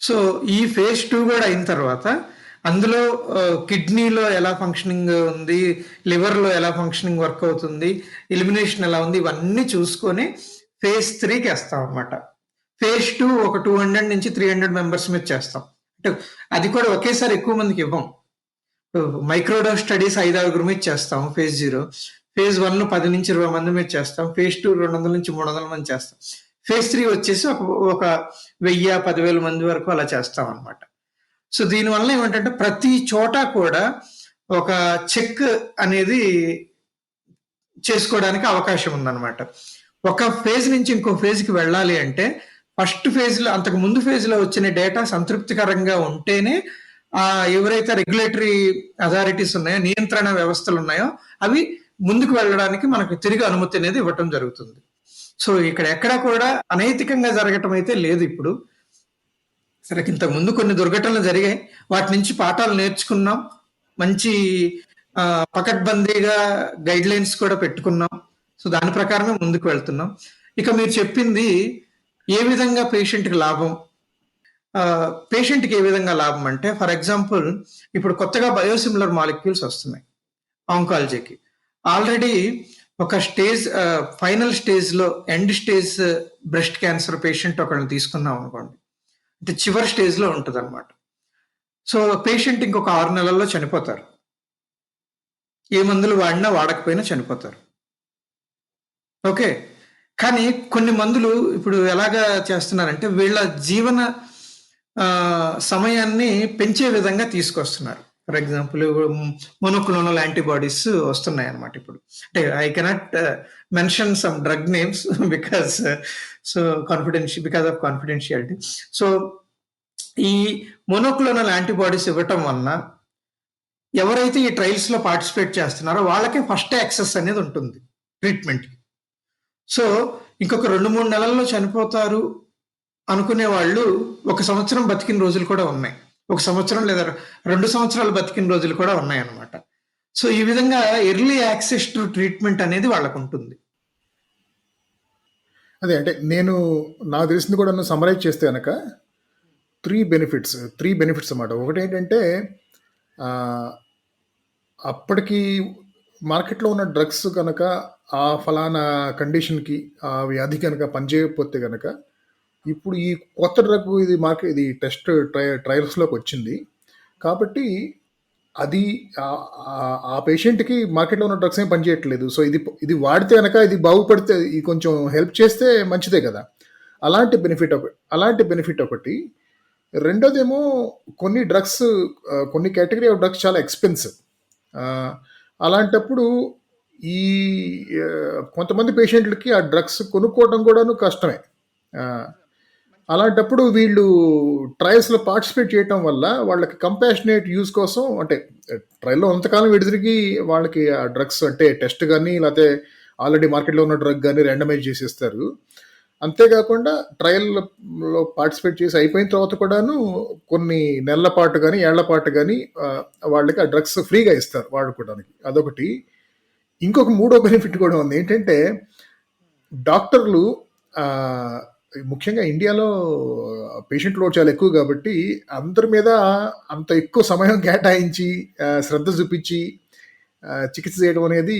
సో ఈ phase 2 కూడా అయిన తర్వాత అందులో కిడ్నీలో ఎలా ఫంక్షనింగ్ ఉంది, లివర్లో ఎలా ఫంక్షనింగ్ వర్క్ అవుతుంది, ఎలిమినేషన్ ఎలా ఉంది, ఇవన్నీ చూసుకొని phase 3కి వేస్తాం అనమాట. phase 2 ఒక 200 నుంచి 300 మెంబర్స్ మీద చేస్తాం. అంటే అది కూడా ఒకేసారి ఎక్కువ మందికి ఇవ్వం. మైక్రోడోస్ స్టడీస్ 5-6 మీద చేస్తాం phase 0. phase 1 10 నుంచి 20 మంది మీద చేస్తాం. phase 2 200 నుంచి 300 మంది చేస్తాం. phase 3 వచ్చేసి ఒక 1000-10,000 మంది వరకు అలా చేస్తాం అనమాట. సో దీనివల్ల ఏమంటే ప్రతి చోట కూడా ఒక చెక్ అనేది చేసుకోవడానికి అవకాశం ఉందన్నమాట. ఒక ఫేజ్ నుంచి ఇంకో ఫేజ్కి వెళ్ళాలి అంటే ఫస్ట్ ఫేజ్లో, అంతకు ముందు ఫేజ్లో వచ్చిన డేటా సంతృప్తికరంగా ఉంటేనే ఎవరైతే రెగ్యులేటరీ అథారిటీస్ ఉన్నాయో, నియంత్రణ వ్యవస్థలు ఉన్నాయో, అవి ముందుకు వెళ్ళడానికి మనకు తిరిగి అనుమతి అనేది ఇవ్వటం జరుగుతుంది. సో ఇక్కడ ఎక్కడ కూడా అనైతికంగా జరగటం అయితే లేదు. ఇప్పుడు సరే, ఇంతకు ముందు కొన్ని దుర్ఘటనలు జరిగాయి, వాటి నుంచి పాఠాలు నేర్చుకున్నాం, మంచి పకడ్బందీగా గైడ్ లైన్స్ కూడా పెట్టుకున్నాం. సో దాని ప్రకారమే ముందుకు వెళ్తున్నాం. ఇక మీరు చెప్పింది ఏ విధంగా పేషెంట్కి లాభం, పేషెంట్కి ఏ విధంగా లాభం అంటే, ఫర్ ఎగ్జాంపుల్ ఇప్పుడు కొత్తగా బయోసిమిలర్ మాలిక్యూల్స్ వస్తున్నాయి ఆంకాలజీకి. ఆల్రెడీ ఒక స్టేజ్, ఫైనల్ స్టేజ్లో, end stage breast cancer patient ఒకరిని తీసుకున్నాం అనుకోండి, అంటే చివరి స్టేజ్లో ఉంటుంది అనమాట. సో పేషెంట్ ఇంకొక 6 నెలల్లో చనిపోతారు. ఏ మందులు వాడినా వాడకపోయినా చనిపోతారు. ఓకే, కానీ కొన్ని మందులు ఇప్పుడు ఎలాగా చేస్తున్నారంటే వీళ్ళ జీవన సమయాన్ని పెంచే విధంగా తీసుకొస్తున్నారు. ఫర్ ఎగ్జాంపుల్ మోనోక్లోనల్ యాంటీబాడీస్ వస్తున్నాయి అన్నమాట ఇప్పుడు. అంటే I cannot mention some drug names because of confidentiality. So ఈ మోనోక్లోనల్ యాంటీబాడీస్ ఇవ్వటం వలన ఎవరైతే ఈ ట్రయల్స్ లో పార్టిసిపేట్ చేస్తున్నారో వాళ్ళకే ఫస్ట్ యాక్సెస్ అనేది ఉంటుంది ట్రీట్మెంట్. సో ఇంకొక 2-3 నెలల్లో చనిపోతారు అనుకునే వాళ్ళు 1 సంవత్సరం బతికిన రోజులు కూడా ఉన్నాయి, 1 సంవత్సరం లేదా 2 సంవత్సరాలు బతికిన రోజులు కూడా ఉన్నాయి అన్నమాట. సో ఈ విధంగా ఎర్లీ యాక్సెస్ టు ట్రీట్మెంట్ అనేది వాళ్ళకు ఉంటుంది. అదే, అంటే నాకు తెలిసింది కూడా సమ్మరైజ్ చేస్తే కనుక 3 బెనిఫిట్స్ అన్నమాట. ఒకటి ఏంటంటే అప్పటికి మార్కెట్లో ఉన్న డ్రగ్స్ కనుక ఆ ఫలానా కండిషన్కి, ఆ వ్యాధి కనుక పనిచేయకపోతే కనుక, ఇప్పుడు ఈ కొత్త డ్రగ్ ఇది టెస్ట్ ట్రయల్స్లోకి వచ్చింది కాబట్టి అది ఆ పేషెంట్కి మార్కెట్లో ఉన్న డ్రగ్స్ ఏం పనిచేయట్లేదు. సో ఇది వాడితే కనుక, ఇది బాగుపడితే, ఇది కొంచెం హెల్ప్ చేస్తే మంచిదే కదా. అలాంటి బెనిఫిట్ ఒకటి. రెండోదేమో కొన్ని డ్రగ్స్, కొన్ని కేటగిరీ ఆఫ్ డ్రగ్స్ చాలా ఎక్స్పెన్సివ్. అలాంటప్పుడు ఈ కొంతమంది పేషెంట్లకి ఆ డ్రగ్స్ కొనుక్కోవడం కూడాను కష్టమే. అలాంటప్పుడు వీళ్ళు ట్రయల్స్లో పార్టిసిపేట్ చేయటం వల్ల వాళ్ళకి కంపాషనేట్ యూజ్ కోసం, అంటే ట్రయల్లో అంతకాలం విడిదిరిగి వాళ్ళకి ఆ డ్రగ్స్, అంటే టెస్ట్ కానీ లేకపోతే ఆల్రెడీ మార్కెట్లో ఉన్న డ్రగ్ కానీ ర్యాండమైజ్ చేసేస్తారు. అంతేకాకుండా ట్రయల్లో పార్టిసిపేట్ చేసి అయిపోయిన తర్వాత కూడాను కొన్ని నెలల పాటు కానీ ఏళ్ల పాటు కానీ వాళ్ళకి ఆ డ్రగ్స్ ఫ్రీగా ఇస్తారు వాడుకోవడానికి. అదొకటి. ఇంకొక 3వ బెనిఫిట్ కూడా ఉంది. ఏంటంటే డాక్టర్లు, ముఖ్యంగా ఇండియాలో పేషెంట్ లోడ్ చాలా ఎక్కువ కాబట్టి అందరి మీద అంత ఎక్కువ సమయం కేటాయించి శ్రద్ధ చూపించి చికిత్స చేయడం అనేది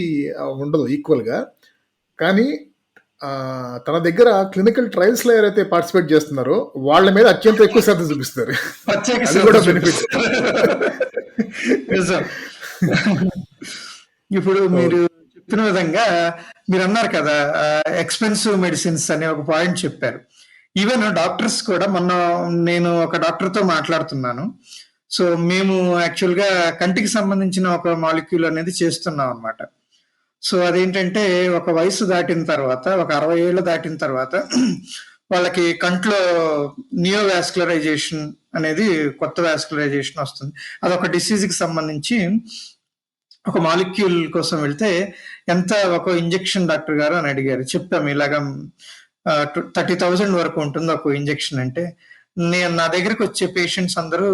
ఉండదు ఈక్వల్గా. కానీ తన దగ్గర క్లినికల్ ట్రయల్స్ లో ఎవరైతే పార్టిసిపేట్ చేస్తున్నారో వాళ్ళ మీద అత్యంత ఎక్కువ శ్రద్ధ చూపిస్తారు. అది కూడా బెనిఫిట్. ఇప్పుడు మీరు చెప్పిన విధంగా మీరు అన్నారు కదా, ఎక్స్పెన్సివ్ మెడిసిన్స్ అనే ఒక పాయింట్ చెప్పారు. ఈవెన్ డాక్టర్స్ కూడా, నేను ఒక డాక్టర్తో మాట్లాడుతున్నాను. సో మేము యాక్చువల్గా కంటికి సంబంధించిన ఒక మాలిక్యూల్ అనేది చేస్తున్నాం అన్నమాట. సో అదేంటంటే ఒక వయసు దాటిన తర్వాత, ఒక 60 ఏళ్ళు దాటిన తర్వాత వాళ్ళకి కంట్లో నియో వాస్కులరైజేషన్ అనేది కొత్త వాస్కులరైజేషన్ వస్తుంది. అదొక డిసీజ్ కి సంబంధించి ఒక మాలిక్యూల్ కోసం వెళ్తే ఎంత ఒక ఇంజెక్షన్ డాక్టర్ గారు అని అడిగారు. చెప్పాము ఇలాగా 30,000 వరకు ఉంటుంది ఒక ఇంజెక్షన్ అంటే. నా దగ్గరికి వచ్చే పేషెంట్స్ అందరూ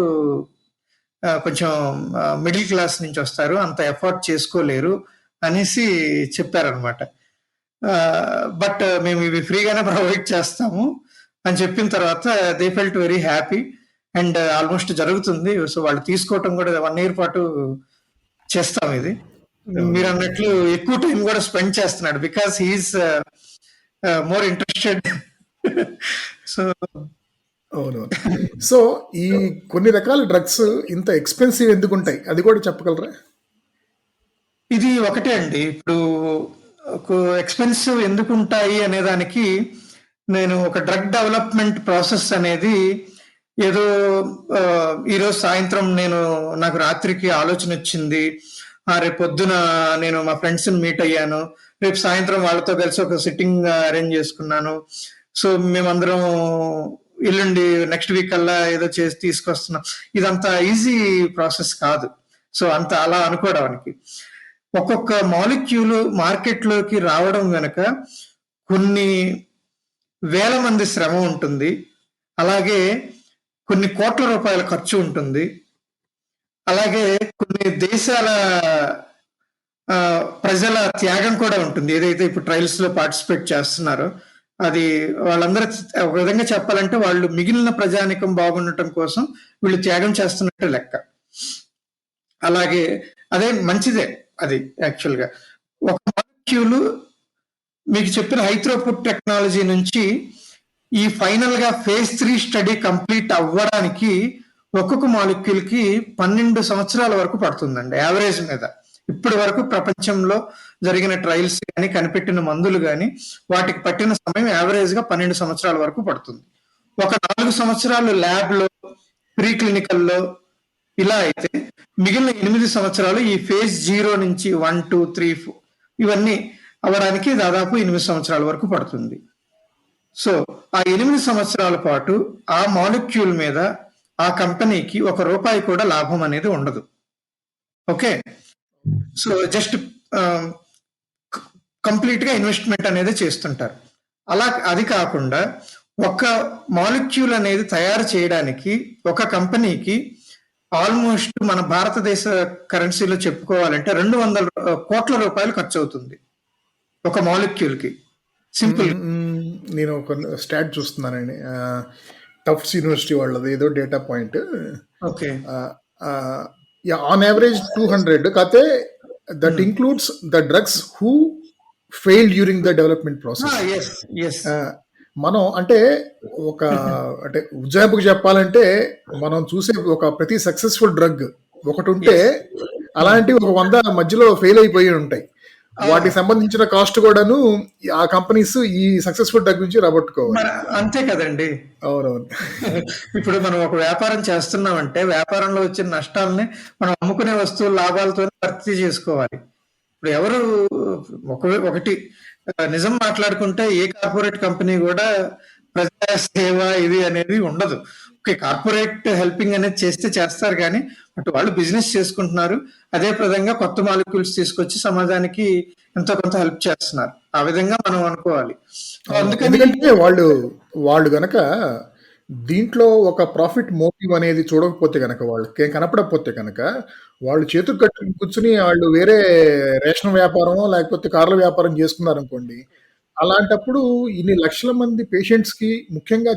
కొంచెం మిడిల్ క్లాస్ నుంచి వస్తారు, అంత ఎఫర్ట్ చేసుకోలేరు అనేసి చెప్పారనమాట. బట్ మేము ఇవి ఫ్రీగానే ప్రొవైడ్ చేస్తాము అని చెప్పిన తర్వాత they felt very happy and almost జరుగుతుంది. సో వాళ్ళు తీసుకోవటం కూడా 1 year పాటు చేస్తాం ఇది. మీరు అన్నట్లు ఎక్కువ టైం కూడా స్పెండ్ చేస్తున్నాడు because he's more interested. So అవును. సో ఈ కొన్ని రకాల డ్రగ్స్ ఇంత ఎక్స్పెన్సివ్ ఎందుకు ఉంటాయి, అది కూడా చెప్పగలరా? ఇది ఒకటే అండి. ఇప్పుడు ఎక్స్పెన్సివ్ ఎందుకు ఉంటాయి అనే దానికి నేను ఒక డ్రగ్ డెవలప్మెంట్ ప్రాసెస్ అనేది ఏదో ఈరోజు సాయంత్రం నాకు రాత్రికి ఆలోచన వచ్చింది, రేపు పొద్దున నేను మా ఫ్రెండ్స్ని మీట్ అయ్యాను, రేపు సాయంత్రం వాళ్ళతో కలిసి ఒక సిట్టింగ్ అరేంజ్ చేసుకున్నాను, సో మేమందరం ఎల్లుండి నెక్స్ట్ వీక్ కల్లా ఏదో చేసి తీసుకొస్తున్నాం. ఇదంతా ఈజీ ప్రాసెస్ కాదు. సో అంత అలా అనుకోవడానికి ఒక్కొక్క మాలిక్యూల్ మార్కెట్లోకి రావడం వెనుక కొన్ని వేల మంది శ్రమ ఉంటుంది, అలాగే కొన్ని కోట్ల రూపాయల ఖర్చు ఉంటుంది, అలాగే కొన్ని దేశాల ప్రజల త్యాగం కూడా ఉంటుంది. ఏదైతే ఇప్పుడు ట్రయల్స్ లో పార్టిసిపేట్ చేస్తున్నారో అది వాళ్ళందరూ ఒక విధంగా చెప్పాలంటే వాళ్ళు మిగిలిన ప్రజానికం బాగుండటం కోసం వీళ్ళు త్యాగం చేస్తున్నట్టు లెక్క. అలాగే అదే మంచిదే అది యాక్చువల్ గా. ఒక మాలిక్యూల్ మీకు చెప్పిన హై థ్రోపుట్ టెక్నాలజీ నుంచి ఈ ఫైనల్ గా phase 3 స్టడీ కంప్లీట్ అవ్వడానికి ఒక్కొక్క మాలిక్యూల్ కి 12 సంవత్సరాల వరకు పడుతుందండి యావరేజ్ మీద. ఇప్పటి వరకు ప్రపంచంలో జరిగిన ట్రయల్స్ కానీ కనిపెట్టిన మందులు కానీ వాటికి పట్టిన సమయం యావరేజ్ గా 12 సంవత్సరాల వరకు పడుతుంది. ఒక 4 సంవత్సరాలు ల్యాబ్ లో ప్రీ క్లినికల్లో ఇలా అయితే మిగిలిన 8 సంవత్సరాలు ఈ phase 0 నుంచి 1, 2, 3, 4 ఇవన్నీ అవ్వడానికి దాదాపు 8 సంవత్సరాల వరకు పడుతుంది. సో ఆ 8 సంవత్సరాల పాటు ఆ మాలిక్యూల్ మీద ఆ కంపెనీకి ₹1 కూడా లాభం అనేది ఉండదు. ఓకే, సో జస్ట్ కంప్లీట్ గా ఇన్వెస్ట్మెంట్ అనేది చేస్తుంటారు. అది కాకుండా ఒక మాలిక్యూల్ అనేది తయారు చేయడానికి ఒక కంపెనీకి ఆల్మోస్ట్ మన భారతదేశ కరెన్సీలో చెప్పుకోవాలంటే 200 కోట్ల రూపాయలు ఖర్చు అవుతుంది ఒక మాలిక్యూల్ కి. సింపుల్. నేను ఒక స్టాట్ చూస్తున్నానండి, టఫ్స్ యూనివర్సిటీ వాళ్ళది ఏదో data point. Okay, on average 200, కాకపోతే that includes the drugs who fail during the development process. మనం అంటే ఉజ్జాయింపుకి చెప్పాలంటే మనం చూసే ఒక ప్రతి సక్సెస్ఫుల్ డ్రగ్ ఒకటి ఉంటే అలాంటి ఒక 100 మధ్యలో ఫెయిల్ అయిపోయి ఉంటాయి. వాటికి సంబంధించిన కాస్ట్ కూడాను ఆ కంపెనీస్ ఈ సక్సెస్ఫుల్ డ్రగ్ నుంచి రాబట్టుకోవాలి. అంతే కదండి. అవునవును. ఇప్పుడు మనం ఒక వ్యాపారం చేస్తున్నామంటే వ్యాపారంలో వచ్చిన నష్టాలని మనం అమ్ముకునే వస్తువుల లాభాలతో భర్తీ చేసుకోవాలి. ఇప్పుడు ఎవరు ఒకటి నిజం మాట్లాడుకుంటే ఏ కార్పొరేట్ కంపెనీ కూడా ప్రజా సేవ ఇది అనేది ఉండదు. ఓకే, కార్పొరేట్ హెల్పింగ్ అనేది చేస్తారు కానీ అటు వాళ్ళు బిజినెస్ చేసుకుంటున్నారు, అదే విధంగా కొత్త మాలిక్యూల్స్ తీసుకొచ్చి సమాజానికి ఎంతో కొంత హెల్ప్ చేస్తున్నారు. ఆ విధంగా మనం అనుకోవాలి. ఎందుకంటే వాళ్ళు గనక దీంట్లో ఒక ప్రాఫిట్ మోటివ్ అనేది చూడకపోతే కనుక, వాళ్ళకి కనపడకపోతే కనుక వాళ్ళు చేతులు కట్టుకుని కూర్చుని వాళ్ళు వేరే రేషన్ వ్యాపారం లేకపోతే కార్ల వ్యాపారం చేసుకున్నారు అనుకోండి, అలాంటప్పుడు ఇన్ని లక్షల మంది పేషెంట్స్ కి ముఖ్యంగా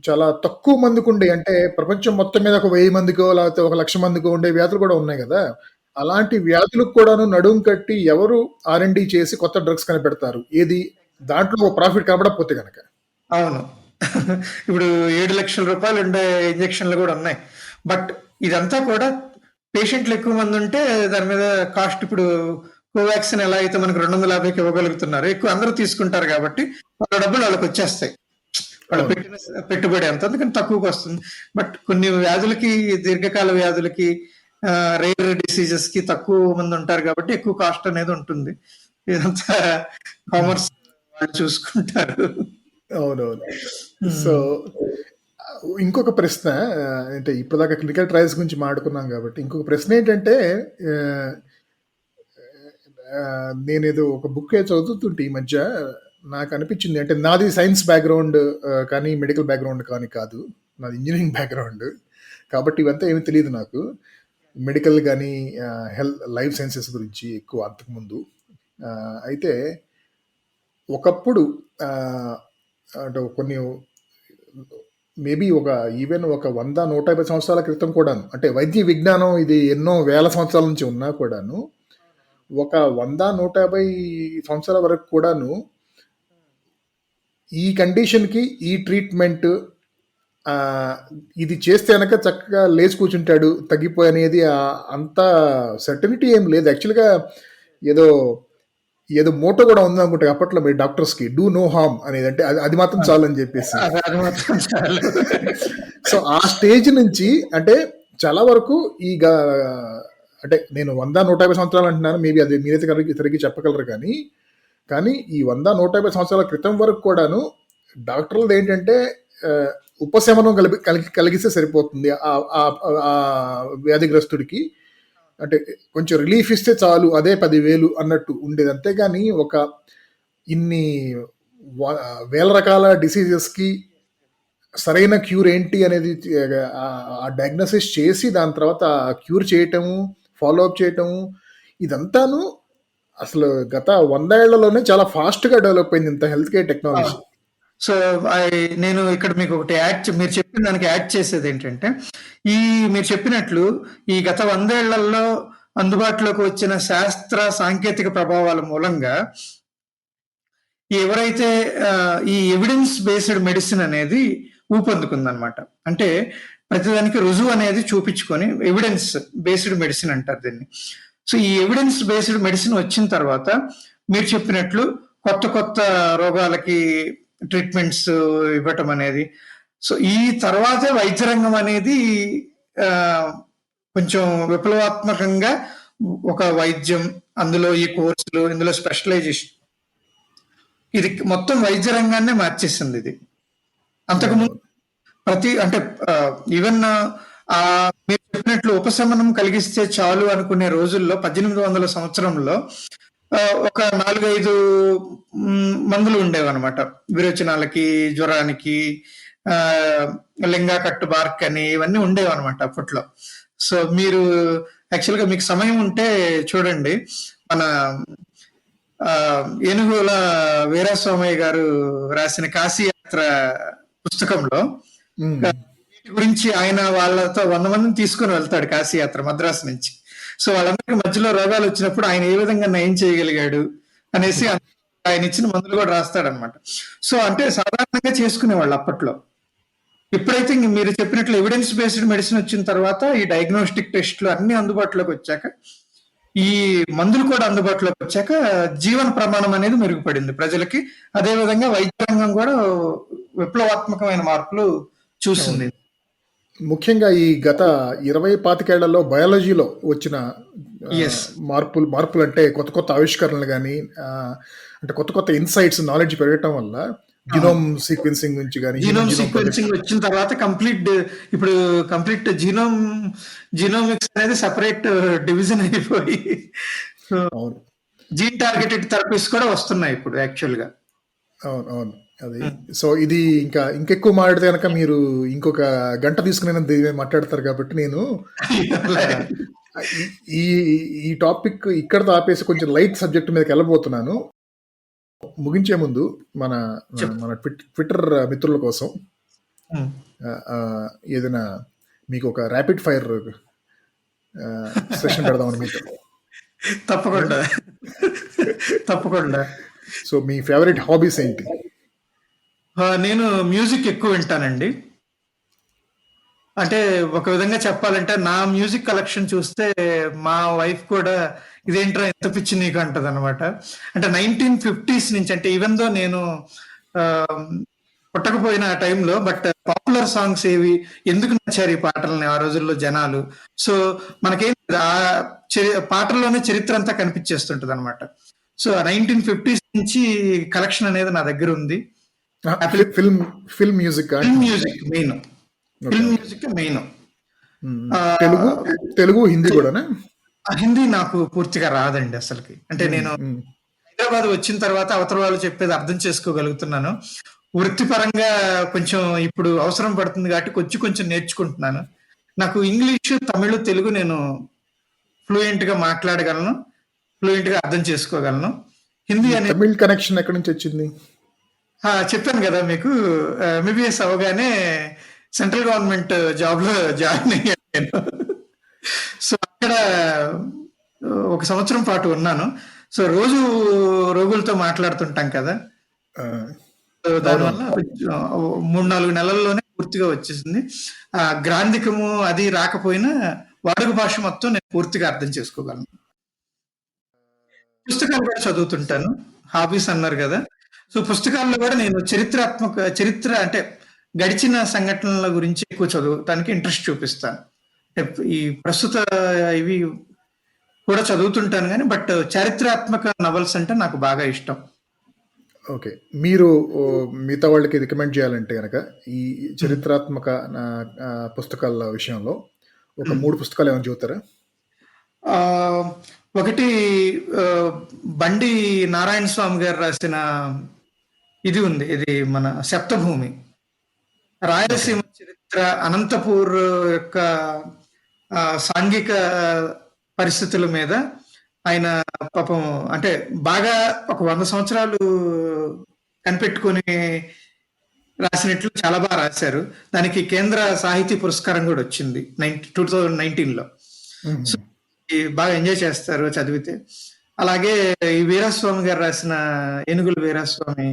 చాలా తక్కువ మందికి ఉండే, అంటే ప్రపంచం మొత్తం మీద ఒక 1000 మందికో లేకపోతే 1,00,000 మందికో ఉండే వ్యాధులు కూడా ఉన్నాయి కదా. అలాంటి వ్యాధులకు కూడాను నడుం కట్టి ఎవరు R&D చేసి కొత్త డ్రగ్స్ కనిపెడతారు? ఏది దాంట్లో ప్రాఫిట్ కనబడకపోతే కనుక. అవును. ఇప్పుడు 7 లక్షల రూపాయలు ఉండే ఇంజక్షన్లు కూడా ఉన్నాయి. బట్ ఇదంతా కూడా పేషెంట్లు ఎక్కువ మంది ఉంటే దాని మీద కాస్ట్, ఇప్పుడు కోవాక్సిన్ ఎలా అయితే మనకు 250కి ఇవ్వగలుగుతున్నారు, ఎక్కువ అందరూ తీసుకుంటారు కాబట్టి వాళ్ళ డబ్బులు వాళ్ళకి వచ్చేస్తాయి. వాళ్ళు పెట్టిన పెట్టుబడి అంత, అందుకని తక్కువకి వస్తుంది. బట్ కొన్ని వ్యాధులకి, దీర్ఘకాల వ్యాధులకి, రేర్ డిసీజెస్ కి తక్కువ మంది ఉంటారు కాబట్టి ఎక్కువ కాస్ట్ అనేది ఉంటుంది. ఇదంతా కామర్స్ వాళ్ళు చూసుకుంటారు. అవునవును. సో, హ్మ్. ఇంకొక ప్రశ్న అంటే ఇప్పటిదాకా క్లినికల్ ట్రయల్స్ గురించి మాట్లాడుకున్నాం కాబట్టి, ఇంకొక ప్రశ్న ఏంటంటే ఆహ్, నేనేదో ఒక బుక్ చదువుతుంటే ఈ మధ్య నాకనిపించింది. అంటే నాది సైన్స్ బ్యాక్‌గ్రౌండ్ కానీ మెడికల్ బ్యాక్‌గ్రౌండ్ కానీ కాదు. నాది ఇంజినీరింగ్ బ్యాక్‌గ్రౌండ్. కాబట్టి ఇవంతా ఏమి తెలీదు నాకు. మెడికల్ గానీ లైఫ్ సైన్సెస్ గురించి ఎక్కువ అంతకుముందు. అయితే ఒకప్పుడు ఆహ్, అంటే కొన్ని మేబీ ఈవెన్ ఒక 100, 150 సంవత్సరాల క్రితం కూడాను. అంటే వైద్య విజ్ఞానం ఇది ఎన్నో వేల సంవత్సరాల నుంచి ఉన్నా కూడాను, ఒక 100, 150 సంవత్సరాల వరకు కూడాను ఈ కండిషన్‌కి ఈ ట్రీట్మెంట్ ఆహ్, ఇది చేస్తే గనక చక్కగా లేచి కూర్చుంటాడు, తగ్గిపోయనేది అంత సర్టెనిటీ ఏం లేదు. యాక్చువల్‌గా ఏదో ఏదో మోటో కూడా ఉందనుకుంటా అప్పట్లో మీ డాక్టర్స్‌కి. డూ నో హార్మ్ అనేది. అంటే అది అది మాత్రం చాలని చెప్పేసి. అది అది మాత్రం చాలు. సో, ఆ స్టేజ్ నుంచి అంటే చాలా వరకు ఈ గా అంటే నేను 100, 150 సంవత్సరాలు అంటున్నాను. మేబీ అది మీరైతే సరిగ్గా చెప్పగలరు కానీ, కానీ ఈ 100, 150 సంవత్సరాల క్రితం వరకు కూడాను డాక్టర్లదేంటంటే ఆహ్, ఉపశమనం కలిగిస్తే సరిపోతుంది. ఆ వ్యాధిగ్రస్తుడికి. అంటే కొంచెం రిలీఫ్ ఇస్తే చాలు. అదే 10,000 అన్నట్టు ఉండేది. అంతేగాని ఒక ఇన్ని వ వేల రకాల డిసీజెస్‌కి సరైన క్యూర్ ఏంటి అనేది ఆ డయాగ్నోసిస్ చేసి దాని తర్వాత క్యూర్ చేయటము, ఫాలో అప్ చేయటము ఇదంతాను అసలు గత 100 ఏళ్లలోనే చాలా ఫాస్ట్‌గా డెవలప్ అయింది ఇంత హెల్త్ కేర్ టెక్నాలజీ. సో నేను ఇక్కడ మీకు ఒకటి మీరు చెప్పిన దానికి యాడ్ చేసేది ఏంటంటే, మీరు చెప్పినట్లు ఈ గత 100 ఏళ్లలో అందుబాటులోకి వచ్చిన శాస్త్ర సాంకేతిక ప్రభావాల మూలంగా ఎవరైతే ఈ ఎవిడెన్స్ బేస్డ్ మెడిసిన్ అనేది ఊపందుకుందనమాట. అంటే ప్రతిదానికి రుజువు అనేది చూపించుకొని ఎవిడెన్స్ బేస్డ్ మెడిసిన్ అంటారు దీన్ని. సో ఈ ఎవిడెన్స్ బేస్డ్ మెడిసిన్ వచ్చిన తర్వాత మీరు చెప్పినట్లు కొత్త కొత్త రోగాలకి ట్రీట్మెంట్స్ ఇవ్వటం అనేది. సో ఈ తర్వాతే వైద్య రంగం అనేది కొంచెం విప్లవాత్మకంగా ఒక వైద్యం, అందులో ఈ కోర్సులు, ఇందులో స్పెషలైజేషన్, ఇది మొత్తం వైద్య రంగాన్నే మార్చేసింది ఇది. అంతకుముందు అంటే ఈవెన్ మీరు చెప్పినట్లు ఉపశమనం కలిగిస్తే చాలు అనుకునే రోజుల్లో 1800 సంవత్సరంలో ఒక 4-5 మందులు ఉండేవన్నమాట. విరోచనాలకి, జ్వరానికి, లింగా కట్టు బార్క్ అని ఇవన్నీ ఉండేవన్నమాట అప్పట్లో. సో మీరు యాక్చువల్గా మీకు సమయం ఉంటే చూడండి, మన ఏనుగుల వీరాస్వామయ్య గారు రాసిన కాశీయాత్ర పుస్తకంలో వీటి గురించి ఆయన వాళ్ళతో 100 మందిని తీసుకొని వెళ్తాడు కాశీయాత్ర మద్రాసు నుంచి. సో వాళ్ళందరికీ మధ్యలో రోగాలు వచ్చినప్పుడు ఆయన ఏ విధంగా నయం చేయగలిగాడు అనేసి ఆయన ఇచ్చిన మందులు కూడా రాస్తాడనమాట. సో అంటే సాధారణంగా చేసుకునేవాళ్ళు అప్పట్లో. ఎప్పుడైతే మీరు చెప్పినట్లు ఎవిడెన్స్ బేస్డ్ మెడిసిన్ వచ్చిన తర్వాత ఈ డయాగ్నోస్టిక్ టెస్ట్లు అన్ని అందుబాటులోకి వచ్చాక, ఈ మందులు కూడా అందుబాటులోకి వచ్చాక జీవన ప్రమాణం అనేది మెరుగుపడింది ప్రజలకి. అదే విధంగా వైద్య రంగం కూడా విప్లవాత్మకమైన మార్పులు చూస్తుంది. ముఖ్యంగా ఈ గత 20-25 ఏళ్లలో బయాలజీలో వచ్చిన మార్పులు అంటే కొత్త కొత్త ఆవిష్కరణలు కానీ అంటే కొత్త కొత్త ఇన్సైట్స్, నాలెడ్జ్ పెరగటం వల్ల జినోమ్ సీక్వెన్సింగ్ నుంచి కానీ, జీనోమ్ సీక్వెన్సింగ్ వచ్చిన తర్వాత ఇప్పుడు కంప్లీట్ జీనోమిక్స్ అనేది సెపరేట్ డివిజన్ అయిపోయి జీన్ టార్గెటెడ్ థెరపీస్ కూడా వస్తున్నాయి ఇప్పుడు యాక్చువల్ గా. అవును. అది సో ఇది ఇంకెక్కువ మాట్లాడితే కనుక మీరు ఇంకొక గంట తీసుకునే మాట్లాడతారు కాబట్టి నేను ఈ టాపిక్ ఇక్కడతో ఆపేసి కొంచెం లైట్ సబ్జెక్ట్ మీదకి వెళ్ళబోతున్నాను. ముగించే ముందు మన ట్విట్టర్ మిత్రుల కోసం ఏదైనా మీకు ఒక ర్యాపిడ్ ఫైర్ సెషన్ పెడదామని మీతో. తప్పకుండా. సో మీ ఫేవరెట్ హాబీస్ ఏంటి? నేను మ్యూజిక్ ఎక్కువ వింటానండి. అంటే ఒక విధంగా చెప్పాలంటే నా మ్యూజిక్ కలెక్షన్ చూస్తే మా వైఫ్ కూడా ఇదేంట్రా ఎంత పిచ్చి నీకు అంటది అనమాట. అంటే 1950s నుంచి, అంటే ఈవెన్ దో నేను పుట్టకపోయిన ఆ టైంలో, బట్ పాపులర్ సాంగ్స్ ఏవి, ఎందుకు నచ్చారు ఈ పాటలని ఆ రోజుల్లో జనాలు. సో మనకేం ఆ పాటల్లోనే చరిత్ర అంతా కనిపించేస్తుంటది అనమాట. సో 1950s నుంచి కలెక్షన్ అనేది నా దగ్గర ఉంది. Apple film film music film music main, okay film okay music main. Telugu Telugu Hindi కూడానా? హిందీ నాకు పూర్తిగా రాదండి అసలుకి. అంటే మ్మ్, నేను మ్మ్. హైదరాబాద్ వచ్చిన తర్వాత అవతల వాళ్ళు చెప్పేది అర్థం చేసుకోగలుగుతున్నాను. వృత్తిపరంగా కొంచెం ఇప్పుడు అవసరం పడుతుంది కాబట్టి కొంచెం కొంచెం నేర్చుకుంటున్నాను. నాకు ఇంగ్లీషు, తమిళ్, తెలుగు నేను ఫ్లూయెంట్ గా మాట్లాడగలను, ఫ్లూయెంట్ గా అర్థం చేసుకోగలను. హిందీ ఈ అనేది తమిళ్ కనెక్షన్ ఎక్కడి నుంచి వచ్చింది? చెప్పాను కదా మీకు, ఎంబీబీఎస్ అవగానే సెంట్రల్ గవర్నమెంట్ జాబ్ లో జాయిన్ అయ్యాను నేను. సో అక్కడ ఒక సంవత్సరం పాటు ఉన్నాను. సో రోజు రోగులతో మాట్లాడుతుంటాం కదా, ఆ, సో దానివల్ల అవునవును. కొంచెం 3-4 నెలల్లోనే పూర్తిగా వచ్చేసింది. గ్రాంధికము అది రాకపోయినా వాడుక భాష మొత్తం నేను పూర్తిగా అర్థం చేసుకోగలను. పుస్తకాలు కూడా చదువుతుంటాను. హాబీస్ అన్నారు కదా, సో పుస్తకాల్లో కూడా నేను చరిత్ర అంటే గడిచిన సంఘటనల గురించి ఎక్కువ చదువుతానికి ఇంట్రెస్ట్ చూపిస్తాను. అంటే ఈ ప్రస్తుత ఇవి కూడా చదువుతుంటాను కానీ, బట్ చారిత్రాత్మక నవల్స్ అంటే నాకు బాగా ఇష్టం. ఓకే. మీరు మిగతా వాళ్ళకి రికమెండ్ చేయాలంటే గనక ఈ చరిత్రాత్మక పుస్తకాల విషయంలో ఒక 3 పుస్తకాలు ఏమైనా చెబుతారా? ఆ, ఒకటి ఆ, బండి నారాయణ స్వామి గారు రాసిన ఇది ఉంది, ఇది మన సప్తభూమి, ఓకే. రాయలసీమ చరిత్ర, అనంతపూర్ యొక్క సాంఘిక పరిస్థితుల మీద ఆయన పాపం అంటే బాగా ఒక 100 సంవత్సరాలు కనిపెట్టుకొని రాసినట్లు చాలా బాగా రాశారు. దానికి కేంద్ర సాహితీ పురస్కారం కూడా వచ్చింది 2019లో. మ్మ్. సో బాగా ఎంజాయ్ చేస్తారు చదివితే. అలాగే ఈ వీరాస్వామి గారు రాసిన ఏనుగుల వీరాస్వామి,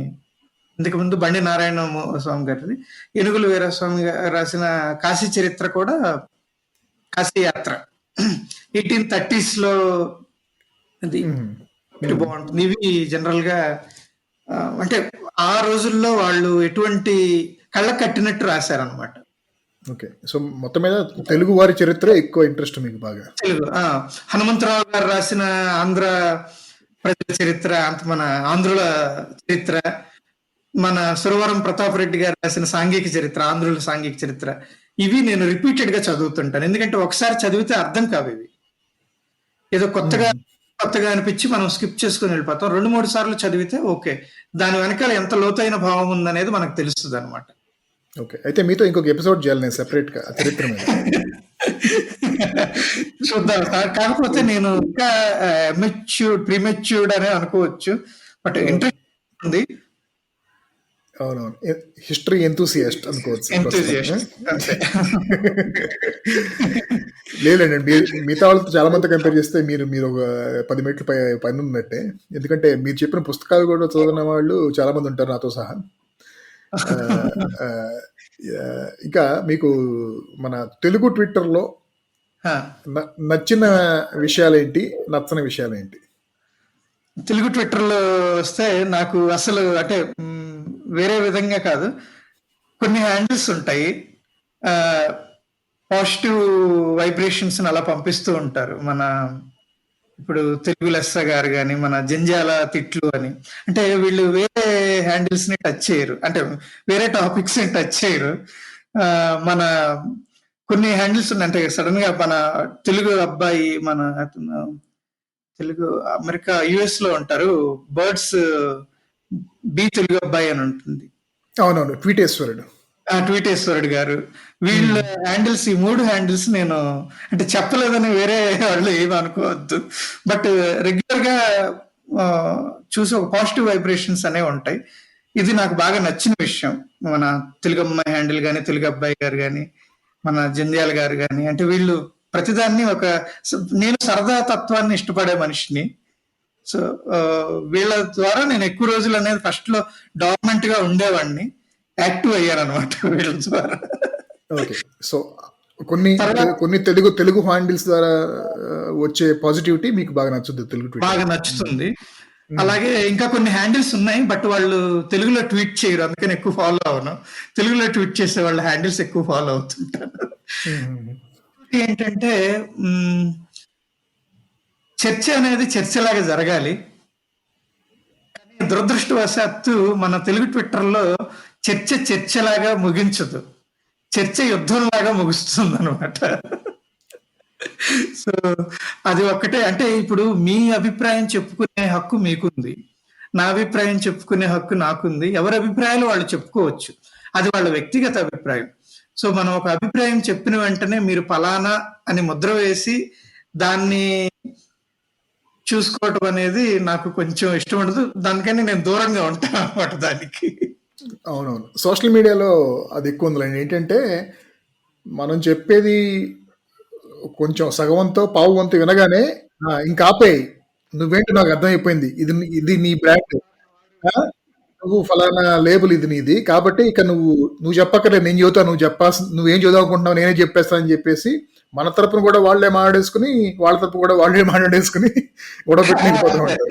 ఇంతకు ముందు బండి నారాయణ స్వామి గారిది, ఏనుగుల వీరాస్వామి గారు రాసిన కాశీ చరిత్ర కూడా, కాశీ యాత్ర 1830s లో, అది మ్మ్. బాగుంటుంది. ఇవి జనరల్ గా అంటే ఆ రోజుల్లో వాళ్ళు ఎటువంటి కళ్ళ కట్టినట్టు రాశారనమాట. ఓకే. సో మొత్తం మీద తెలుగు వారి చరిత్ర ఎక్కువ ఇంట్రెస్ట్ మీకు బాగా. తెలుగు హనుమంతరావు గారు రాసిన ఆంధ్ర ప్రజల చరిత్ర, మన ఆంధ్రుల చరిత్ర, మన సురవరం ప్రతాప్ రెడ్డి గారు రాసిన సాంఘిక చరిత్ర, ఆంధ్రుల సాంఘిక చరిత్ర, ఇవి నేను రిపీటెడ్ గా చదువుతుంటాను. ఎందుకంటే ఒకసారి చదివితే అర్థం కావు ఇవి, ఏదో కొత్తగా అనిపించి మనం స్కిప్ చేసుకుని వెళ్ళిపోతాం. 2-3 సార్లు చదివితే ఓకే, దాని వెనకాల ఎంత లోతైన భావం ఉందనేది మనకు తెలుస్తుంది అనమాట. ఓకే. అయితే మీతో ఇంకొక ఎపిసోడ్ చేయాలి నేను సెపరేట్ గా చరిత్ర మీద. చూద్దాం. కాకపోతే నేను ఇంకా ప్రీమెచ్యూర్డ్ అనే అనుకోవచ్చు, బట్ ఇంట్రెస్ట్ ఉంది. అవునవును. హిస్టరీ ఎంతూసియాస్ట్ అనుకోవచ్చు. లేదండి, మిగతా వాళ్ళతో చాలా మంది కంపేర్ చేస్తే మీరు ఒక 10 మెట్లు పైన ఉన్నట్టే. ఎందుకంటే మీరు చెప్పిన పుస్తకాలు కూడా చదివిన వాళ్ళు చాలా మంది ఉంటారు నాతో సహా. ఇంకా మీకు మన తెలుగు ట్విట్టర్లో నచ్చిన విషయాలేంటి, నచ్చని విషయాలేంటి? తెలుగు ట్విట్టర్లో వస్తే నాకు అసలు అంటే వేరే విధంగా కాదు, కొన్ని హ్యాండిల్స్ ఉంటాయి, పాజిటివ్ వైబ్రేషన్స్ అలా పంపిస్తూ ఉంటారు. మన ఇప్పుడు తెలుగు లెస్స గారు కానీ, మన జంజాల తిట్లు అని, అంటే వీళ్ళు వేరే హ్యాండిల్స్ ని టచ్ చేయరు, అంటే వేరే టాపిక్స్ ని టచ్ చేయరు. మన కొన్ని హ్యాండిల్స్ ఉన్నాయి, అంటే సడన్ గా మన తెలుగు అబ్బాయి, మన తెలుగు అమెరికా యుఎస్ లో ఉంటారు, బర్డ్స్ బి తెలుగు అబ్బాయి అని ఉంటుంది. అవునవును, ట్వీటేశ్వరుడు గారు, వీళ్ళ హ్యాండిల్స్, ఈ 3 హ్యాండిల్స్ నేను అంటే చెప్పలేదని వేరే వాళ్ళు ఏమి అనుకోవద్దు, బట్ రెగ్యులర్ గా చూసి ఒక పాజిటివ్ వైబ్రేషన్స్ అనేవి ఉంటాయి. ఇది నాకు బాగా నచ్చిన విషయం. మన తెలుగు అమ్మాయి హ్యాండిల్ గాని, తెలుగు అబ్బాయి గారు గాని, మన జంధ్యాల గారు గాని, అంటే వీళ్ళు ప్రతిదాన్ని నేను సరదా తత్వాన్ని ఇష్టపడే మనిషిని. సో వీళ్ళ ద్వారా నేను ఎక్కువ రోజులు అనేది ఫస్ట్ లో డార్మెంట్ గా ఉండేవాడిని, యాక్టివ్ అయ్యాను అనమాట వీళ్ళ ద్వారా. ఓకే. సో కొన్ని తెలుగు హ్యాండిల్స్ ద్వారా వచ్చే పాజిటివిటీ మీకు బాగా నచ్చుతుంది, తెలుగు బాగా నచ్చుతుంది. అలాగే ఇంకా కొన్ని హ్యాండిల్స్ ఉన్నాయి, బట్ వాళ్ళు తెలుగులో ట్వీట్ చేయరు, అందుకని ఎక్కువ ఫాలో అవను. తెలుగులో ట్వీట్ చేసే వాళ్ళ హ్యాండిల్స్ ఎక్కువ ఫాలో అవుతుంటాను. ఏంటంటే చర్చ అనేది చర్చలాగా జరగాలి, కానీ దురదృష్టవశాత్తు మన తెలుగు ట్విట్టర్‌లో చర్చలాగా ముగించదు. చర్చ యుద్ధంలాగా ముగుస్తుందనమాట. సో, అది ఒక్కటే. అంటే ఇప్పుడు మీ అభిప్రాయం చెప్పుకునే హక్కు మీకుంది. నా అభిప్రాయం చెప్పుకునే హక్కు నాకుంది. ఎవరి అభిప్రాయాలు వాళ్ళు చెప్పుకోవచ్చు. అది వాళ్ళ వ్యక్తిగత అభిప్రాయం. సో, మనం ఒక అభిప్రాయం చెప్పిన వెంటనే మీరు పలానా అని ముద్ర వేసి దాన్ని చూసుకోవటం అనేది నాకు కొంచెం ఇష్టం ఉండదు. దానికని నేను దూరంగా ఉంటాననమాట దానికి. అవునవును. సోషల్ మీడియాలో అది ఎక్కువ ఉందిలేండి. ఏంటంటే, మనం చెప్పేది కొంచెం సగం వంతో, పావు వంతు వినగానే ఇంక ఆపేయి. నువ్వేంటో నాకు అర్థమైపోయింది. ఇది నీ బ్రాండ్. ఆ! నువ్వు ఫలానా లేబుల్ ఇది నీది. కాబట్టి ఇక నువ్వు చెప్పక్కర్లేదు. నేను చెబుతా. నువ్వేం చెబుదాం అనుకుంటున్నావు నేనే చెప్పేస్తా అని చెప్పేసి మన తరపున కూడా వాళ్ళే మాట్లాడేసుకుని, వాళ్ళ తరపు కూడా వాళ్ళే మాట్లాడేసుకుని గొడవపెట్టి వెళ్ళిపోతూ ఉంటారు.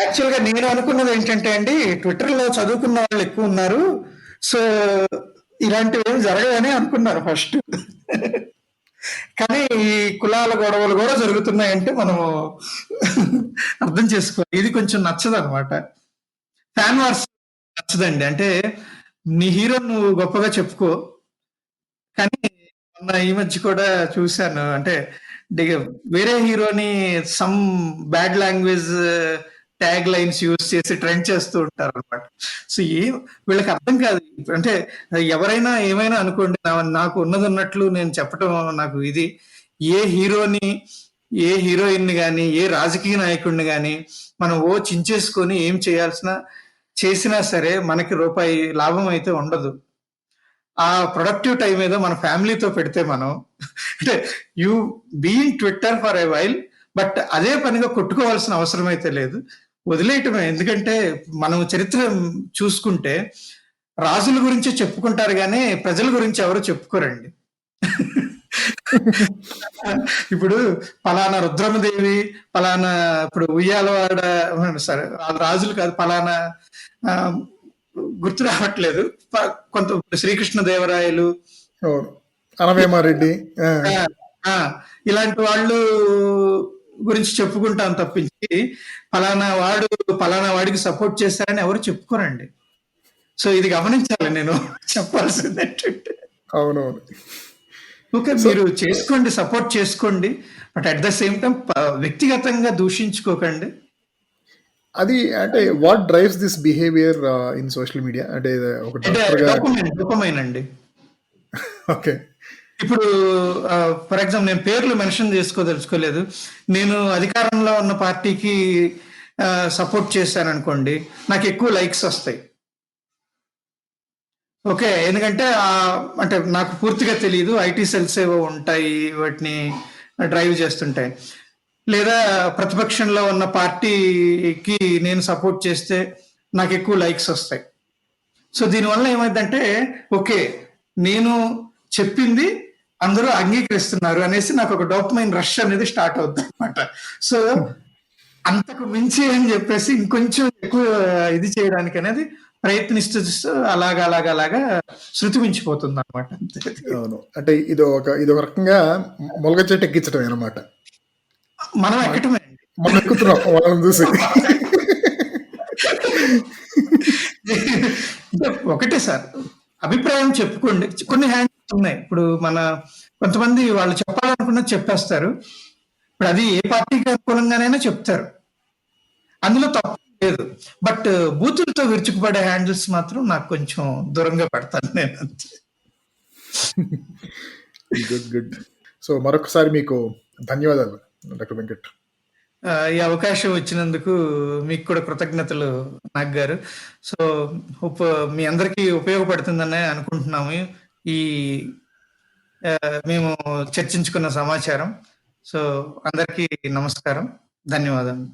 యాక్చువల్‌గా నేను అనుకున్నది ఏంటంటే అండి, ట్విట్టర్‌లో చదువుకున్న వాళ్ళు ఎక్కువ ఉన్నారు. సో, ఇలాంటివేమి జరగవని అనుకున్నారు ఫస్ట్. కానీ ఈ కులాల గొడవలు కూడా జరుగుతున్నాయంటే మనము అర్థం చేసుకోవాలి. ఇది కొంచెం నచ్చదనమాట. ఫ్యాన్ వార్స్ నచ్చదండి. అంటే నీ హీరో నువ్వు గొప్పగా చెప్పుకో. కానీ మొన్న ఈ మధ్య కూడా చూశాను. అంటే వేరే హీరోని some bad language tag lines use చేసి ట్రెండ్ చేస్తూ ఉంటారు అనమాట. సో వీళ్ళకి అర్థం కాదు. అంటే ఎవరైనా ఏమైనా అనుకోండి, నాకు ఉన్నది ఉన్నట్లు నేను చెప్పటం నాకు ఇది. ఏ హీరోని, ఏ హీరోయిన్ కానీ, ఏ రాజకీయ నాయకుడిని కానీ మనం చించేసుకొని ఏం చేసినా సరే మనకి రూపాయి లాభం అయితే ఉండదు. ఆ ప్రొడక్టివ్ టైం ఏదో మన ఫ్యామిలీతో పెడితే మనం, అంటే you being Twitter for a while, but అదే పనిగా కొట్టుకోవాల్సిన అవసరం అయితే లేదు, వదిలేయటమే. ఎందుకంటే మనం చరిత్ర చూసుకుంటే రాజుల గురించి చెప్పుకుంటారు కానీ ప్రజల గురించి ఎవరు చెప్పుకోరండి. ఇప్పుడు పలానా రుద్రమదేవి, పలానా ఇప్పుడు ఉయ్యాలవాడ, సరే రాజులు కాదు, పలానా గుర్తు రావట్లేదు, కొంత శ్రీకృష్ణదేవరాయలు, అనవేమారెడ్డి, ఇలాంటి వాళ్ళు గురించి చెప్పుకుంటాం తప్పించి పలానా వాడికి సపోర్ట్ చేశారని ఎవరు చెప్పుకోరండి. సో ఇది గమనించాలి నేను చెప్పాల్సింది ఏంటంటే. అవునవును. ఓకే, మీరు చేసుకోండి, సపోర్ట్ చేసుకోండి, but at the same time వ్యక్తిగతంగా దూషించుకోకండి. అది అంటే what drives this behaviour in social media? అంటే ఒక డోపమైన్ అండి. ఓకే. ఇప్పుడు ఫర్ ఎగ్జాంపుల్ నేను పేర్లు మెన్షన్ చేసుకోదలుచుకోలేదు. నేను అధికారంలో ఉన్న పార్టీకి సపోర్ట్ చేశాను అనుకోండి, నాకు ఎక్కువ లైక్స్ వస్తాయి. ఓకే, ఎందుకంటే అంటే నాకు పూర్తిగా తెలియదు, ఐటీ సెల్స్ ఏవో ఉంటాయి, వాటిని డ్రైవ్ చేస్తుంటాయి. లేదా ప్రతిపక్షంలో ఉన్న పార్టీకి నేను సపోర్ట్ చేస్తే నాకు ఎక్కువ లైక్స్ వస్తాయి. సో దీనివల్ల ఏమైందంటే, ఓకే నేను చెప్పింది అందరూ అంగీకరిస్తున్నారు అనేసి నాకు ఒక డోపమైన్ రష్ అనేది స్టార్ట్ అవుతుంది అనమాట. సో అంతకు మించి అని చెప్పేసి ఇంకొంచెం ఎక్కువ ఇది చేయడానికి అనేది ప్రయత్నిస్తూ అలాగా శృతి మించిపోతుంది అనమాట. అవును, అంటే ఇది ఒక రకంగా మొలగ చెట్టు ఎక్కించడం అనమాట. మనం ఎక్కటమే, మనం ఎక్కుతున్నాం వాళ్ళని చూసి. ఒకటే సార్, అభిప్రాయం చెప్పుకోండి. కొన్ని హ్యాండిల్స్ ఉన్నాయి. ఇప్పుడు కొంతమంది వాళ్ళు చెప్పాలనుకున్నది చెప్పేస్తారు. ఇప్పుడు అది ఏ పార్టీకి అనుకూలంగానైనా చెప్తారు, అందులో తప్పు లేదు. బట్ బూతులతో విరుచుకుపడే హ్యాండిల్స్ మాత్రం నాకు కొంచెం దూరంగా పెడతాను నేను. గుడ్. సో మరొకసారి మీకు ధన్యవాదాలు డాక్టర్ వెంకట్. ఈ అవకాశం వచ్చినందుకు మీకు కూడా కృతజ్ఞతలు నాగ్ గారు. సో మీ అందరికీ ఉపయోగపడుతుందని అనుకుంటున్నాము ఈ మేము చర్చించుకున్న సమాచారం. సో అందరికీ నమస్కారం, ధన్యవాదాలు.